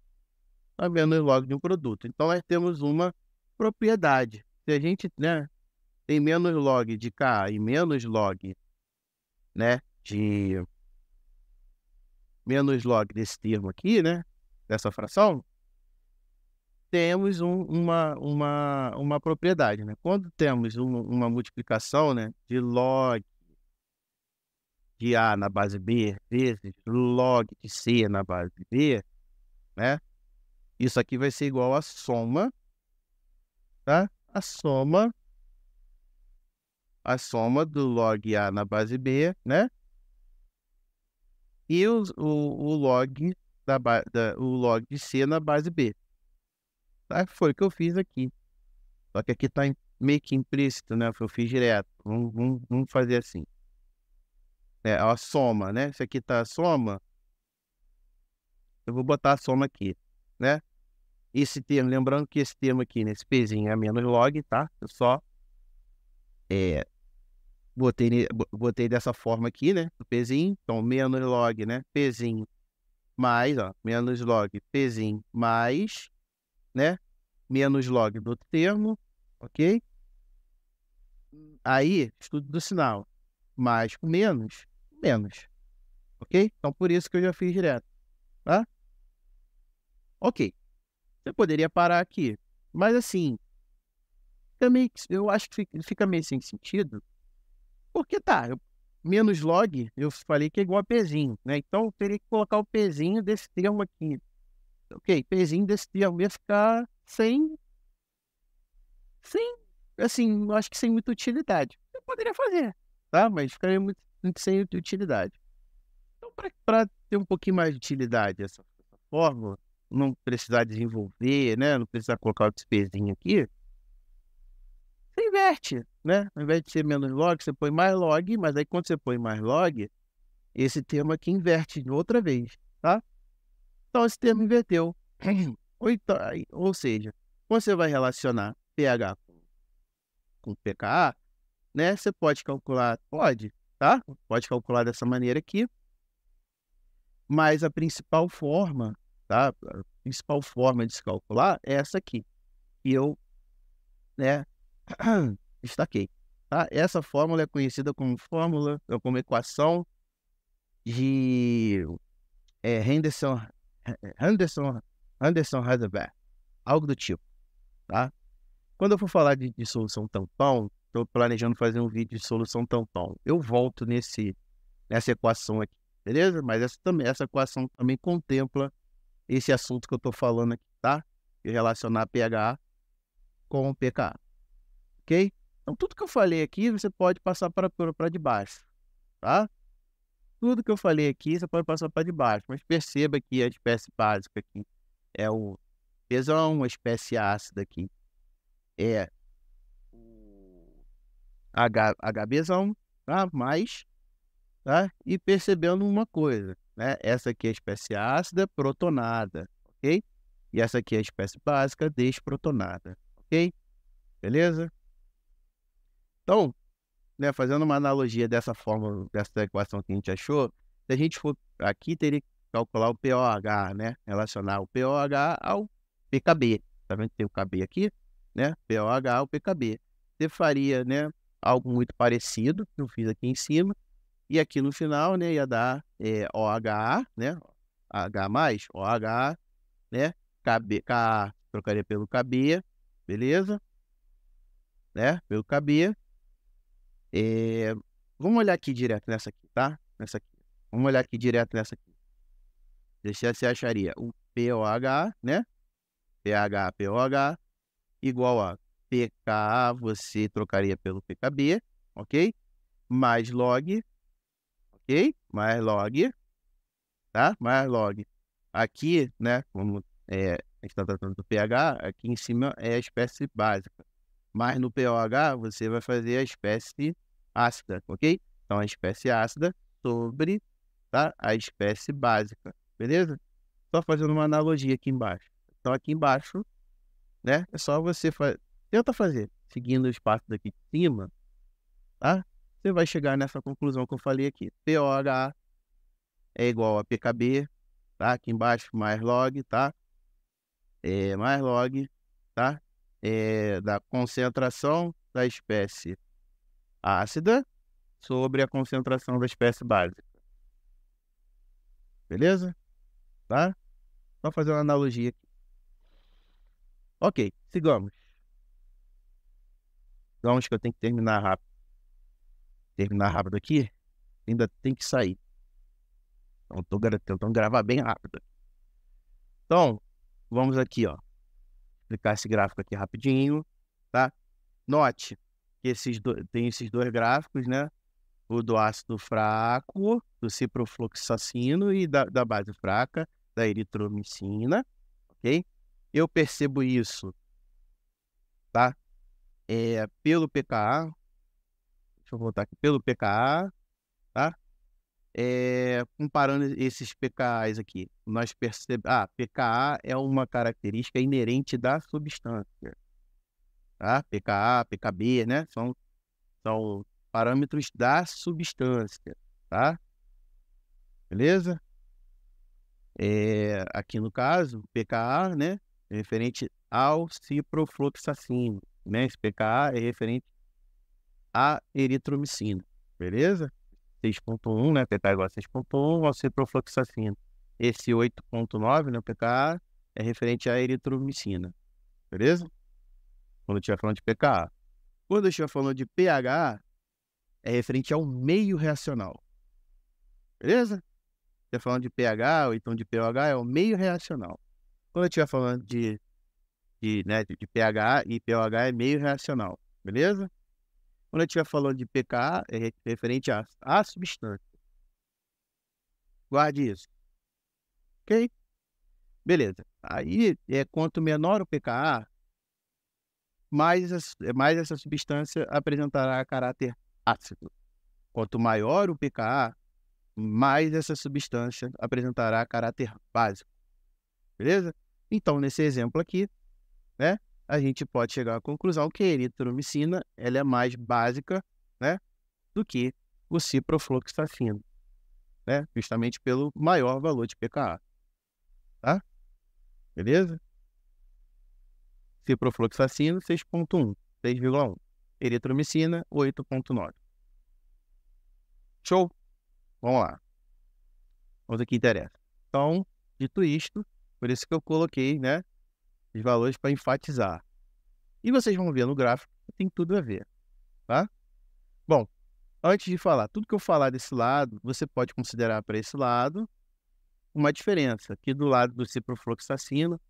É menos log de um produto. Então, nós temos uma propriedade. Se a gente, né, tem menos log de Ka e menos log, né, de menos log desse termo aqui, né, dessa fração, temos uma propriedade, né? Quando temos uma multiplicação, né, de log de A na base B vezes log de C na base B, né? Isso aqui vai ser igual a soma, tá? A soma do log A na base B, né? E o log o log de C na base B. Tá? Foi o que eu fiz aqui. Só que aqui está meio que implícito, né? Eu fiz direto. Vamos fazer assim. A soma, né? Se aqui está a soma, eu vou botar a soma aqui, né? Esse termo, lembrando que esse termo aqui, nesse pezinho é menos log, tá? Eu só botei dessa forma aqui, né? O pezinho, então menos log, né? Pezinho mais, ó, menos log, pezinho mais, né? Menos log do outro termo, ok? Aí, estudo do sinal, mais com menos, ok? Então, por isso que eu já fiz direto, tá? Ok. Você poderia parar aqui, mas assim, também eu acho que fica meio sem sentido, porque tá, menos log, eu falei que é igual a pezinho, né? Então, eu teria que colocar o pezinho desse termo aqui, ok? Pezinho desse termo ia ficar sem, assim, eu acho que sem muita utilidade. Eu poderia fazer, tá? Mas ficaria muito sem utilidade. Então, para ter um pouquinho mais de utilidade essa fórmula, não precisar desenvolver, né? Não precisar colocar o pezinho aqui, você inverte, né? Ao invés de ser menos log, você põe mais log, mas aí quando você põe mais log, esse termo aqui inverte de outra vez, tá? Então, esse termo inverteu. Ou seja, quando você vai relacionar pH com pKa, né? Você pode calcular, tá? Pode calcular dessa maneira aqui, mas a principal forma, tá? A principal forma de se calcular é essa aqui, que eu, né, destaquei, tá? Essa fórmula é conhecida como equação de Henderson-Heisenberg, algo do tipo, tá? Quando eu for falar de solução tampão, estou planejando fazer um vídeo de solução tampão. Eu volto nessa equação aqui, beleza? Mas essa equação também contempla esse assunto que eu estou falando aqui, tá? De relacionar pH com pKa, ok? Então, tudo que eu falei aqui, você pode passar para debaixo, tá? Tudo que eu falei aqui, você pode passar para debaixo, mas perceba que a espécie básica aqui é o Bzão, a espécie ácida aqui é o HBzão, tá? Mais, tá? E percebendo uma coisa, né? Essa aqui é a espécie ácida protonada, ok? E essa aqui é a espécie básica desprotonada, ok? Beleza? Então, né, fazendo uma analogia dessa forma, dessa equação que a gente achou, se a gente for aqui, teria que calcular o pOH, né? Relacionar o pOH ao pKb. Tá vendo que tem o KB aqui, né? pOH ao pKb. Você faria, né, algo muito parecido, que eu fiz aqui em cima, e aqui no final, né, ia dar OH, né? H mais OH, né? KB, Ka trocaria pelo KB, beleza? Né? Pelo KB. Vamos olhar aqui direto nessa aqui, tá? Nessa aqui. Vamos olhar aqui direto nessa aqui. Você acharia o pOH, né? pH, pOH, igual a pKa, você trocaria pelo pKb, ok? Mais log, ok? Mais log, tá? Mais log. Aqui, né, como a gente está tratando do pH, aqui em cima é a espécie básica. Mas no pOH, você vai fazer a espécie ácida, ok? Então, a espécie ácida sobre, tá, a espécie básica, beleza? Só fazendo uma analogia aqui embaixo. Então, aqui embaixo, né, é só você tenta fazer, seguindo o espaço daqui de cima, tá? Você vai chegar nessa conclusão que eu falei aqui. pOH é igual a pKb, tá? Aqui embaixo, mais log, tá? Mais log, tá? Da concentração da espécie ácida sobre a concentração da espécie básica. Beleza? Tá? Só fazer uma analogia aqui. Ok, sigamos. Digamos que eu tenho que terminar rápido. Terminar rápido aqui, ainda tem que sair. Então, estou tentando gravar bem rápido. Então, vamos aqui, ó. Explicar esse gráfico aqui rapidinho, tá? Note que tem esses dois gráficos, né? O do ácido fraco, do ciprofloxacino e da base fraca, da eritromicina, ok? Eu percebo isso, tá? Pelo pKa, deixa eu voltar aqui, pelo pKa, tá? Comparando esses pKas aqui, nós percebemos, pKa é uma característica inerente da substância, tá? pKa, pKb, né? São parâmetros da substância, tá? Beleza? Aqui no caso, pKa, né, é referente ao ciprofloxacino, né? Esse pKa é referente à eritromicina, beleza? 6.1, né, pKa igual a 6.1 ao ciprofloxacino. Esse 8.9, né, pKa é referente à eritromicina, beleza? Quando eu estiver falando de pKa. Quando eu estiver falando de pH, é referente ao meio reacional, beleza? Estiver falando de pH ou então de pOH, é o meio reacional. Quando eu estiver falando de pH e pOH, é meio reacional, beleza? Quando eu estiver falando de pKa, é referente à substância. Guarde isso. Ok? Beleza. Aí, quanto menor o pKa, mais essa substância apresentará caráter ácido. Quanto maior o pKa, mais essa substância apresentará caráter básico. Beleza? Então, nesse exemplo aqui, né, a gente pode chegar à conclusão que a eritromicina ela é mais básica, né, do que o ciprofloxacino, né, justamente pelo maior valor de pKa. Tá? Beleza? Ciprofloxacino, 6.1, 6,1. Eritromicina, 8.9. Show? Vamos lá. Vamos aqui que interessa. Então, dito isto, por isso que eu coloquei, né, os valores para enfatizar. E vocês vão ver no gráfico que tem tudo a ver, tá? Bom, Antes de falar, tudo que eu falar desse lado, você pode considerar para esse lado uma diferença. Aqui do lado do ciprofloxacino,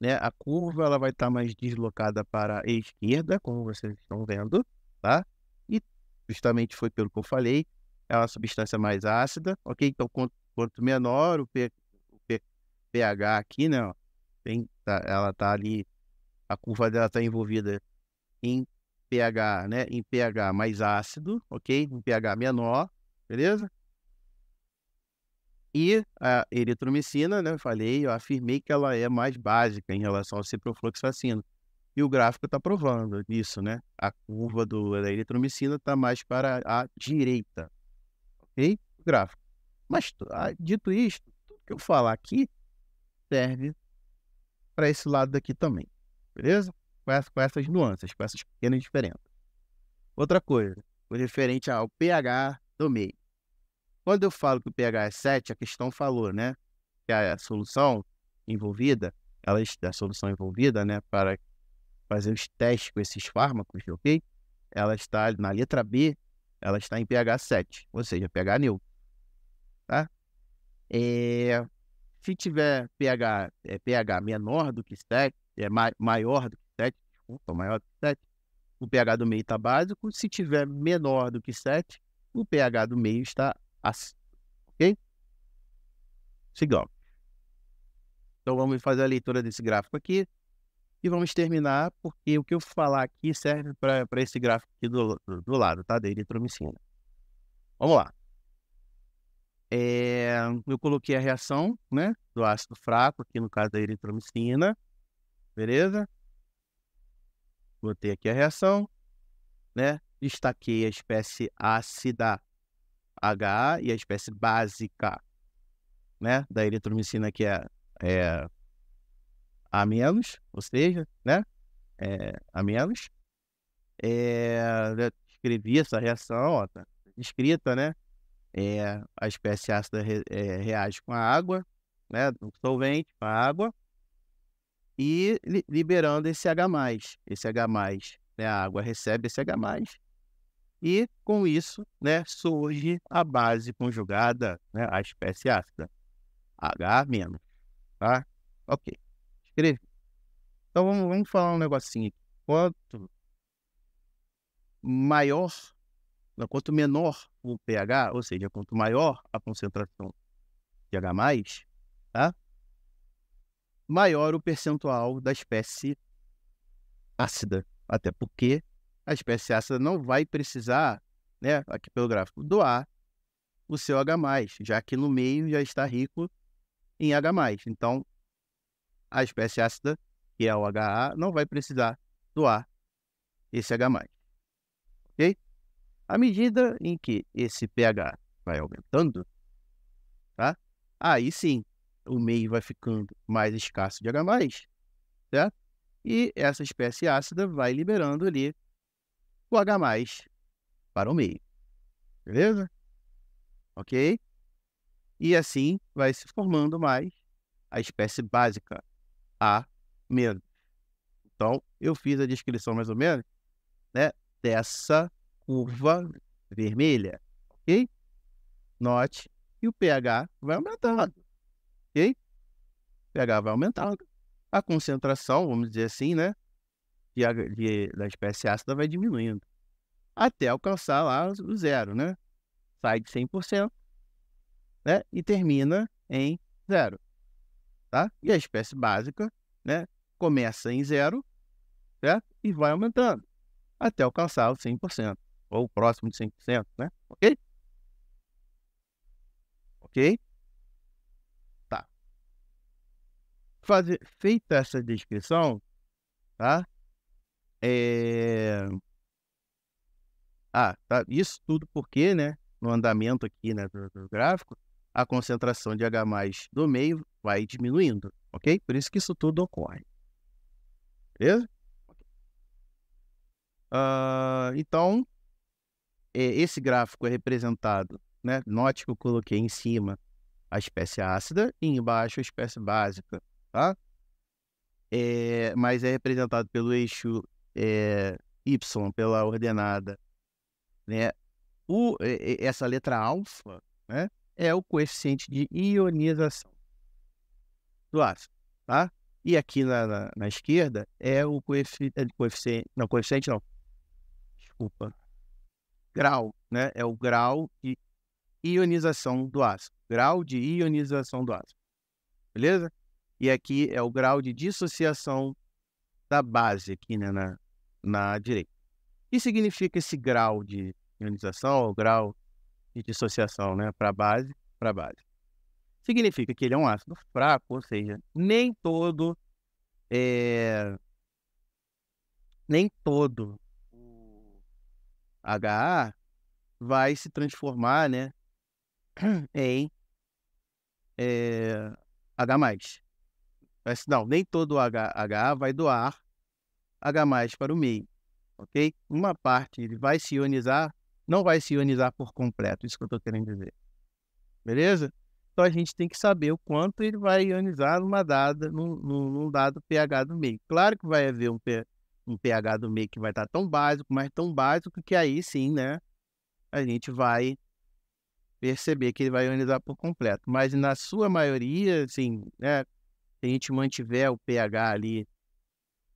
né, a curva ela vai estar mais deslocada para a esquerda, como vocês estão vendo, tá? E justamente foi pelo que eu falei, é uma substância mais ácida, ok? Então, quanto menor o pH aqui, né, ó, ela tá ali, a curva dela está envolvida em pH, né, em pH mais ácido, ok? Em pH menor, beleza? E a eritromicina, né, eu afirmei que ela é mais básica em relação ao ciprofloxacino. E o gráfico está provando isso, né? A curva da eritromicina está mais para a direita, ok? O gráfico. Mas, dito isto, tudo que eu falar aqui serve para esse lado daqui também, beleza? Com essas nuances, com essas pequenas diferenças. Outra coisa, o referente ao pH do meio. Quando eu falo que o pH é 7, a questão falou, né, que a solução envolvida, a solução envolvida, né, para fazer os testes com esses fármacos, ok? Ela está na letra B, ela está em pH 7, ou seja, pH neutro, tá? Se tiver pH menor do que 7, maior do que 7, desculpa, maior do que 7, o pH do meio está básico. Se tiver menor do que 7, o pH do meio está ácido, ok? Sigamos. Então, vamos fazer a leitura desse gráfico aqui e vamos terminar, porque o que eu falar aqui serve para esse gráfico aqui do lado, tá? Da eritromicina. Vamos lá. Eu coloquei a reação, né, do ácido fraco, aqui no caso da eritromicina, beleza? Botei aqui a reação, né? Destaquei a espécie ácida HA e a espécie básica, né, da eritromicina, que é A menos, ou seja, né, A menos. Escrevi essa reação, ó, tá escrita, né? A espécie ácida reage com a água, né, no solvente, com a água, e liberando esse H+. Esse H+, né, a água recebe esse H+, e com isso, né, surge a base conjugada, né, a espécie ácida, H-, tá? Ok, escrevi. Então vamos falar um negocinho aqui. Maior, quanto menor o pH, ou seja, quanto maior a concentração de H+, tá? Maior o percentual da espécie ácida. Até porque a espécie ácida não vai precisar, né, aqui pelo gráfico, doar o seu H+, já que no meio já está rico em H+. Então, a espécie ácida, que é o HA, não vai precisar doar esse H+, ok? À medida em que esse pH vai aumentando, tá? Aí sim, o meio vai ficando mais escasso de H+, certo? E essa espécie ácida vai liberando ali o H+ para o meio, beleza? Ok? E assim vai se formando mais a espécie básica, A-. Então, eu fiz a descrição mais ou menos, né, dessa curva vermelha, ok? Note que o pH vai aumentando, ok? O pH vai aumentando. A concentração, vamos dizer assim, né, da espécie ácida vai diminuindo, até alcançar lá o zero, né? Sai de 100%, né, e termina em zero, tá? E a espécie básica, né, começa em zero, certo? E vai aumentando até alcançar o 100%, ou próximo de 100%, né? Ok? Ok? Tá. Feita essa descrição, tá? Tá. Isso tudo porque, né, no andamento aqui, né, do gráfico, a concentração de H+ do meio vai diminuindo, ok? Por isso que isso tudo ocorre. Beleza? Então, esse gráfico é representado, né? Note que eu coloquei em cima a espécie ácida e embaixo a espécie básica, tá? Mas é representado pelo eixo Y, pela ordenada, né, Essa letra alfa, né, é o coeficiente de ionização do ácido, tá? E aqui na esquerda é o coeficiente, não, coeficiente não, desculpa, grau, né? É o grau de ionização do ácido. Grau de ionização do ácido. Beleza? E aqui é o grau de dissociação da base, aqui, né, na direita. O que significa esse grau de ionização, ou grau de dissociação, né, para base? Significa que ele é um ácido fraco, ou seja, nem todo o HA vai se transformar, né, em H+. Não, nem todo o HA vai doar H+ para o meio, ok? Uma parte ele vai se ionizar, não vai se ionizar por completo, isso que eu estou querendo dizer. Beleza? Então a gente tem que saber o quanto ele vai ionizar num dado pH do meio. Claro que vai haver um pH do meio que vai estar tão básico, mas tão básico que aí sim, né, a gente vai perceber que ele vai ionizar por completo. Mas na sua maioria, assim, né, se a gente mantiver o pH ali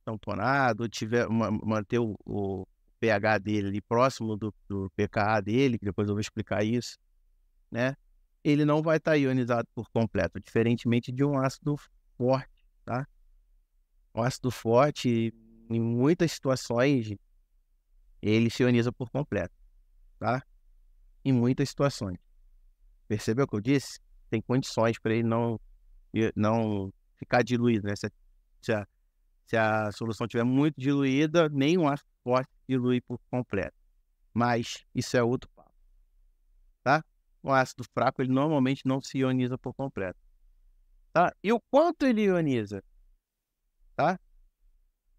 tamponado, manter o pH dele ali próximo do pKa dele, que depois eu vou explicar isso, né, ele não vai estar ionizado por completo, diferentemente de um ácido forte, tá? O ácido forte, em muitas situações, ele se ioniza por completo, tá? Em muitas situações. Percebeu o que eu disse? Tem condições para ele não ficar diluído, né? Se a solução estiver muito diluída, nenhum ácido forte dilui por completo. Mas isso é outro papo, tá? O ácido fraco, ele normalmente não se ioniza por completo, tá? E o quanto ele ioniza, tá?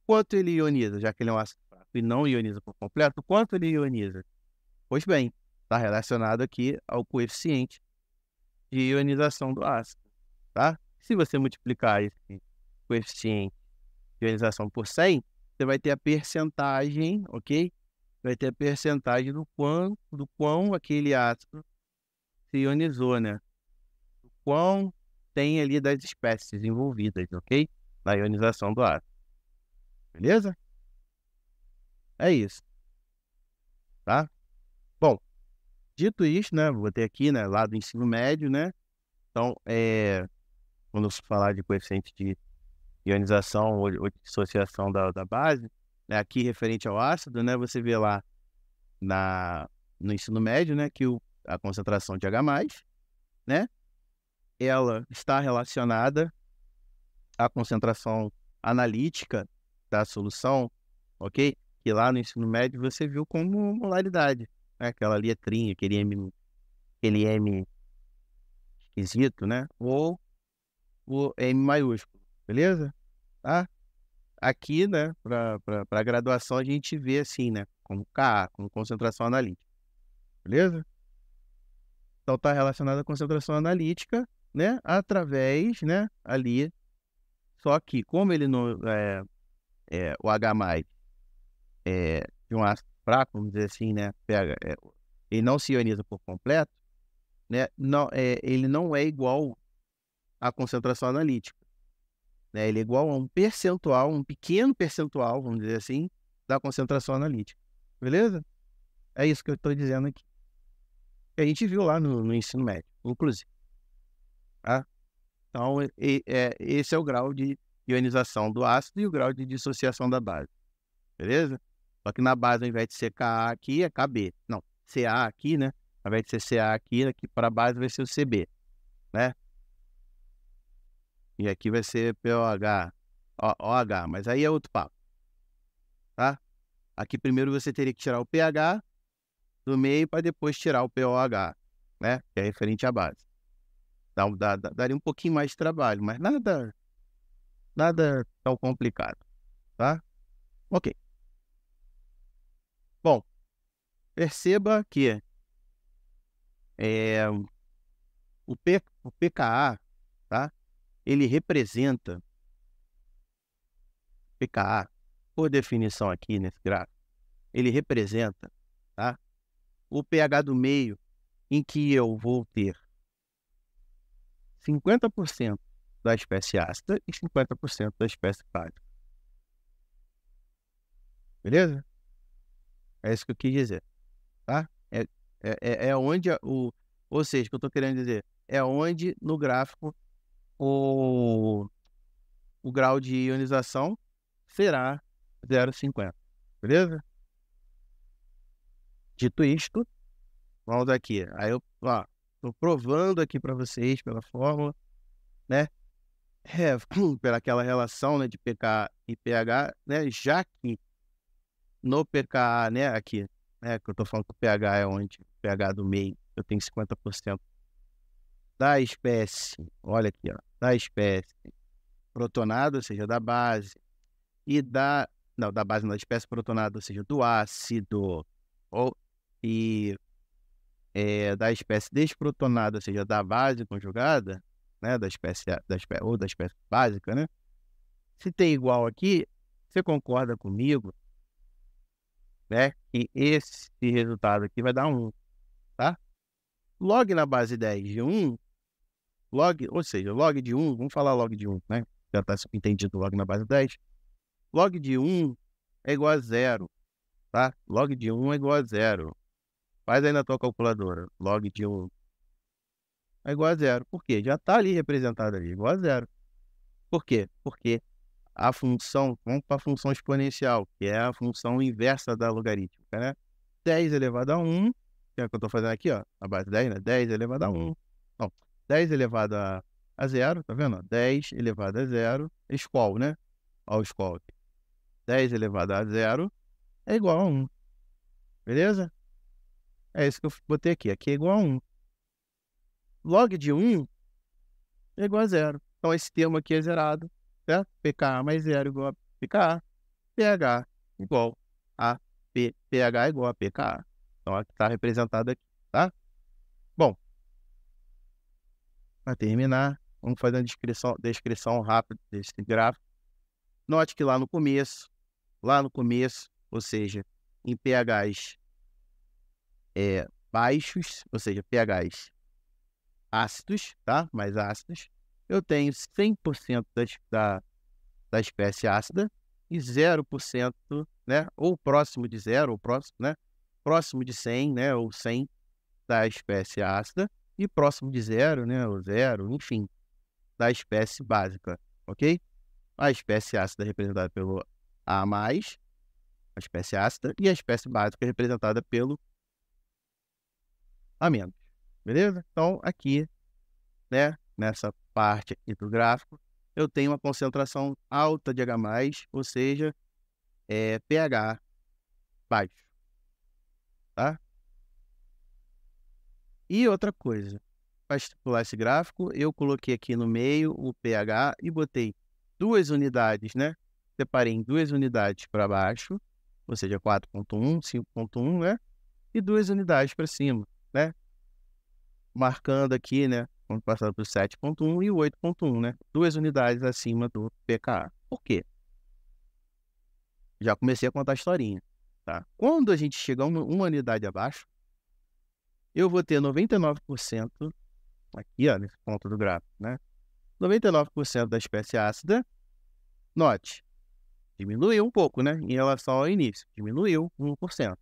Quanto ele ioniza, já que ele é um ácido fraco e não ioniza por completo, quanto ele ioniza? Pois bem, está relacionado aqui ao coeficiente de ionização do ácido, tá? Se você multiplicar esse coeficiente de ionização por 100, você vai ter a percentagem, ok? Vai ter a percentagem do quão aquele ácido se ionizou, né? Do quão tem ali das espécies envolvidas, ok? Na ionização do ácido. Beleza? É isso, tá? Bom, dito isso, né? Vou ter aqui, né, lá do ensino médio, né? Então, quando eu falar de coeficiente de ionização ou dissociação da base, né, aqui referente ao ácido, né, você vê lá no ensino médio, né, que a concentração de H+, né, ela está relacionada à concentração analítica da solução, ok? Que lá no ensino médio você viu como molaridade, né, aquela letrinha, aquele M esquisito, né, ou o M maiúsculo, beleza? Tá? Aqui, né, para graduação a gente vê assim, né, como Ka, como concentração analítica, beleza? Então está relacionado à concentração analítica, né, através, né, ali, só que como ele não, o H+, de um ácido fraco, vamos dizer assim, né, ele não se ioniza por completo, né, não, ele não é igual à concentração analítica, né, ele é igual a um percentual, um pequeno percentual, vamos dizer assim, da concentração analítica, beleza? É isso que eu estou dizendo aqui. Que a gente viu lá no ensino médio, inclusive, tá? Então, esse é o grau de ionização do ácido e o grau de dissociação da base, beleza? Só que na base, ao invés de ser Ka aqui, é Kb. Não, Ca aqui, né? Ao invés de ser Ca aqui para a base vai ser o Cb, né? E aqui vai ser POH, OH, mas aí é outro papo, tá? Aqui primeiro você teria que tirar o pH do meio para depois tirar o POH, né? Que é referente à base. Daria um pouquinho mais de trabalho, mas nada tão complicado, tá? Ok. Bom, perceba que o pKa, tá? Ele representa, pKa, por definição aqui nesse gráfico, ele representa, tá, o pH do meio, em que eu vou ter 50% da espécie ácida e 50% da espécie básica. Beleza? É isso que eu quis dizer, tá? É onde ou seja, o que eu estou querendo dizer, é onde no gráfico o grau de ionização será 0,50, beleza? Dito isto, vamos aqui. Aí eu estou provando aqui para vocês pela fórmula, né? Pela aquela relação, né, de pK e pH, né? Já que no pKa, né, aqui, né, que eu estou falando que o pH é onde o pH do meio, eu tenho 50% da espécie, olha aqui, ó, da espécie protonada, ou seja, da base, e da base não, da espécie protonada, ou seja, do ácido, e da espécie desprotonada, ou seja, da base conjugada, né, da espécie básica, né? Se tem igual aqui, você concorda comigo, né, que esse resultado aqui vai dar 1, tá? Log na base 10 de 1, ou seja, log de 1, vamos falar log de 1, né? Já está subentendido log na base 10. Log de 1 é igual a 0, tá? Log de 1 é igual a 0. Faz aí na tua calculadora. Log de 1 é igual a 0. Por quê? Já está ali representado ali, igual a 0. Por quê? Porque a função, vamos para a função exponencial, que é a função inversa da logarítmica, né? 10 elevado a 1, que é o que eu estou fazendo aqui, ó, a base 10, né? 10 elevado a 1. Não, 10 elevado a 0, tá vendo? 10 elevado a 0, escol, né? Olha o escol aqui. 10 elevado a 0 é igual a 1. Beleza? É isso que eu botei aqui. Aqui é igual a 1. Log de 1 é igual a 0. Então, esse termo aqui é zerado, certo? pKa mais 0 igual a pKa. pH igual a pH igual a pKa. Então, aqui está representado aqui, tá? Bom, para terminar, vamos fazer uma descrição rápida desse gráfico. Note que lá no começo, ou seja, em pHs baixos, ou seja, pHs ácidos, tá? Mais ácidos, eu tenho 100% da espécie ácida e 0%, né? Ou próximo de 0, ou próximo, né? Próximo de 100, né? Ou 100 da espécie ácida e próximo de 0, né? Ou 0, enfim, da espécie básica, ok? A espécie ácida é representada pelo A+, a espécie ácida, e a espécie básica é representada pelo A-, beleza? Então, aqui, né, nessa parte aqui do gráfico, eu tenho uma concentração alta de H+, ou seja, pH baixo, tá? E outra coisa, para estipular esse gráfico, eu coloquei aqui no meio o pH e botei 2 unidades, né? Separei em 2 unidades para baixo, ou seja, 4.1, 5.1, né? E 2 unidades para cima, né? Marcando aqui, né? Vamos passar para o 7.1 e o 8.1, né? 2 unidades acima do pKa. Por quê? Já comecei a contar a historinha, tá? Quando a gente chegar uma unidade abaixo, eu vou ter 99%, aqui, ó, nesse ponto do gráfico, né? 99% da espécie ácida, note, diminuiu um pouco, né? Em relação ao início, diminuiu 1%,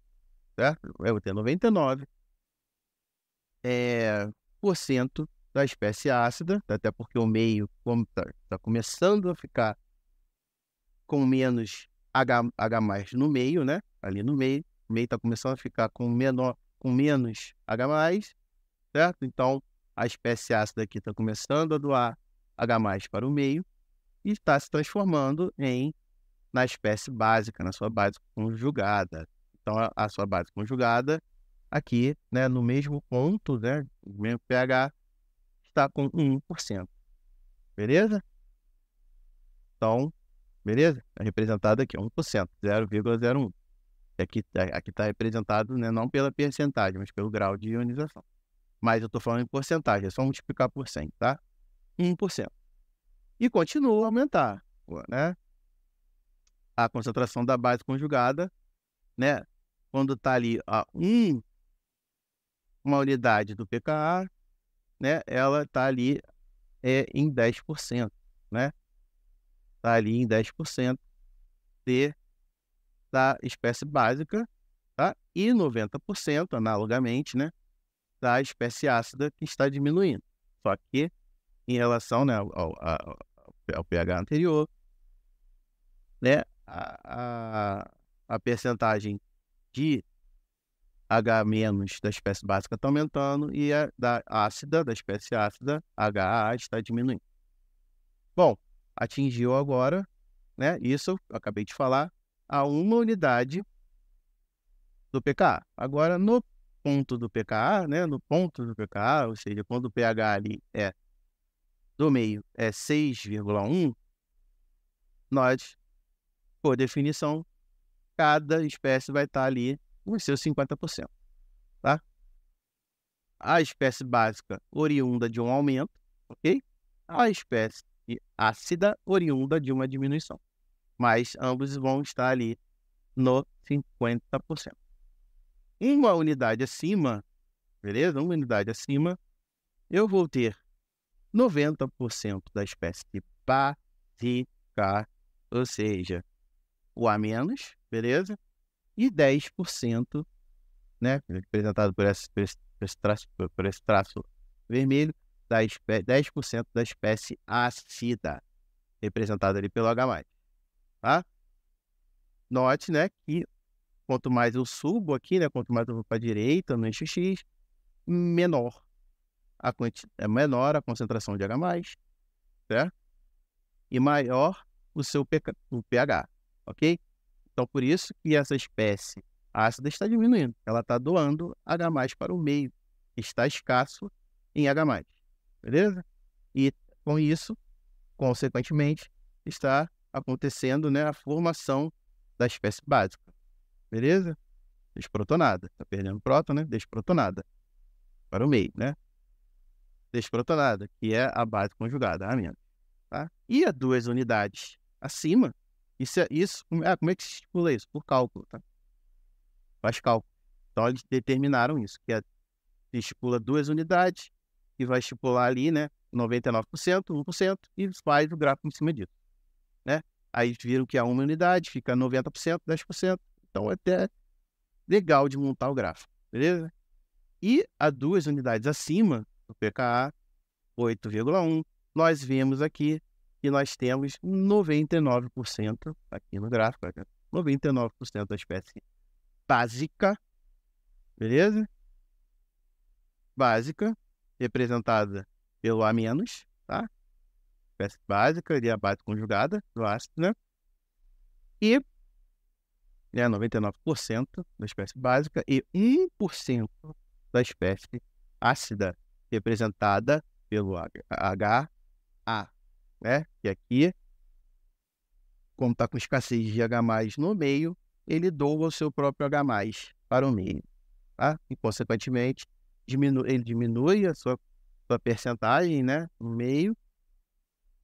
certo? Eu vou ter 99% por cento da espécie ácida, até porque o meio, como tá começando a ficar com menos H+ no meio, né? Ali no meio, o meio está começando a ficar com menos H+, certo? Então, a espécie ácida aqui está começando a doar H+ para o meio e está se transformando na espécie básica, na sua base conjugada. Então, a sua base conjugada aqui, né, no mesmo ponto, né, no mesmo pH, está com 1%. Beleza? Então, beleza? É representado aqui, 1%, 0,01. Aqui está representado, né, não pela percentagem, mas pelo grau de ionização. Mas eu estou falando em porcentagem, é só multiplicar por 100, tá? 1%. E continua a aumentar, né? A concentração da base conjugada, né? Quando está ali a 1 uma unidade do pKa, né, ela está ali em 10%, né? Está ali em 10% da espécie básica, tá? E 90%, analogamente, né, da espécie ácida que está diminuindo. Só que em relação, né, ao pH anterior, né, a percentagem de H- da espécie básica está aumentando e a da espécie ácida, HA, está diminuindo. Bom, atingiu agora, né, isso eu acabei de falar, a 1 unidade do pKa. Agora, no ponto do pKa, né, no ponto do pKa, ou seja, quando o pH ali do meio é 6,1, nós, por definição, cada espécie vai estar ali nos seus 50%, tá? A espécie básica oriunda de um aumento, ok? A espécie ácida oriunda de uma diminuição. Mas ambos vão estar ali no 50%. Uma unidade acima, beleza? Uma unidade acima, eu vou ter 90% da espécie básica, ou seja, o A-, beleza? E 10%, né, representado por esse traço vermelho, 10% da espécie ácida, representada ali pelo H+, tá? Note, né, que quanto mais eu subo aqui, né, quanto mais eu vou para a direita no eixo X, menor menor a concentração de H+, certo? E maior o pH, ok? Então, por isso que essa espécie ácida está diminuindo. Ela está doando H+ para o meio, que está escasso em H+, beleza? E com isso, consequentemente, está acontecendo, né, a formação da espécie básica, beleza? Desprotonada. Está perdendo próton, né? Desprotonada para o meio, né? Desprotonada, que é a base conjugada, A-, tá? E a 2 unidades acima, como é que se estipula isso? Por cálculo, tá? Faz cálculo. Então, eles determinaram isso, que estipula 2 unidades, e vai estipular ali, né, 99%, 1%, e faz o gráfico em cima disso, né? Aí viram que a 1 unidade fica 90%, 10%, então é até legal de montar o gráfico, beleza? E a 2 unidades acima do pKa, 8,1, nós vemos aqui que nós temos 99% aqui no gráfico, 99% da espécie básica, beleza? Básica, representada pelo A-, tá? Espécie básica e a base conjugada do ácido, né? E 99% da espécie básica e 1% da espécie ácida, representada pelo HA, né? E aqui, como está com escassez de H+ no meio, ele doa o seu próprio H+ para o meio, tá? E, consequentemente, ele diminui a sua percentagem, né, no meio,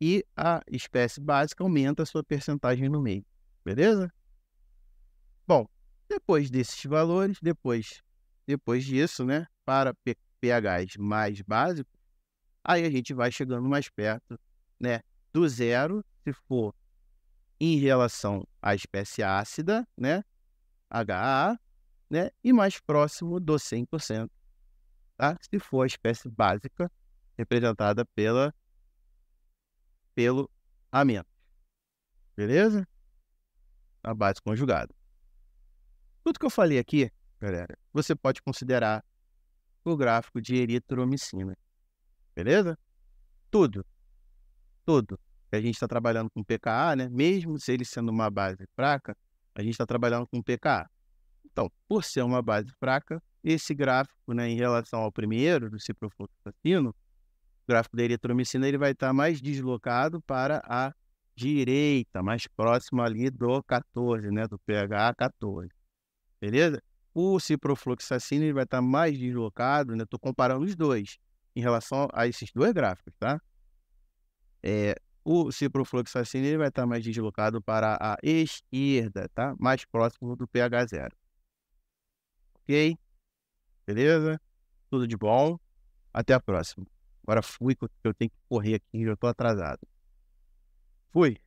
e a espécie básica aumenta a sua percentagem no meio, beleza? Bom, depois desses valores, depois disso, né, para pHs mais básicos, aí a gente vai chegando mais perto, né, do zero, se for em relação à espécie ácida, né, HA, né, e mais próximo do 100%, tá? Se for a espécie básica, representada pelo A-, beleza? A base conjugada. Tudo que eu falei aqui, galera, você pode considerar o gráfico de eritromicina, beleza? Tudo. A gente está trabalhando com pKa, né? Mesmo se ele sendo uma base fraca, a gente está trabalhando com pKa. Então, por ser uma base fraca, esse gráfico, né, em relação ao primeiro, do ciprofloxacino, o gráfico da eritromicina, ele vai estar mais deslocado para a direita, mais próximo ali do 14, né, do pH 14, beleza? O ciprofloxacino, ele vai estar mais deslocado, né, estou comparando os dois, em relação a esses dois gráficos, tá? O ciprofloxacino, ele vai estar mais deslocado para a esquerda, tá? Mais próximo do pH 0. Ok? Beleza? tudo de bom. Até a próxima. Agora fui, que eu tenho que correr aqui, eu tô atrasado. Fui.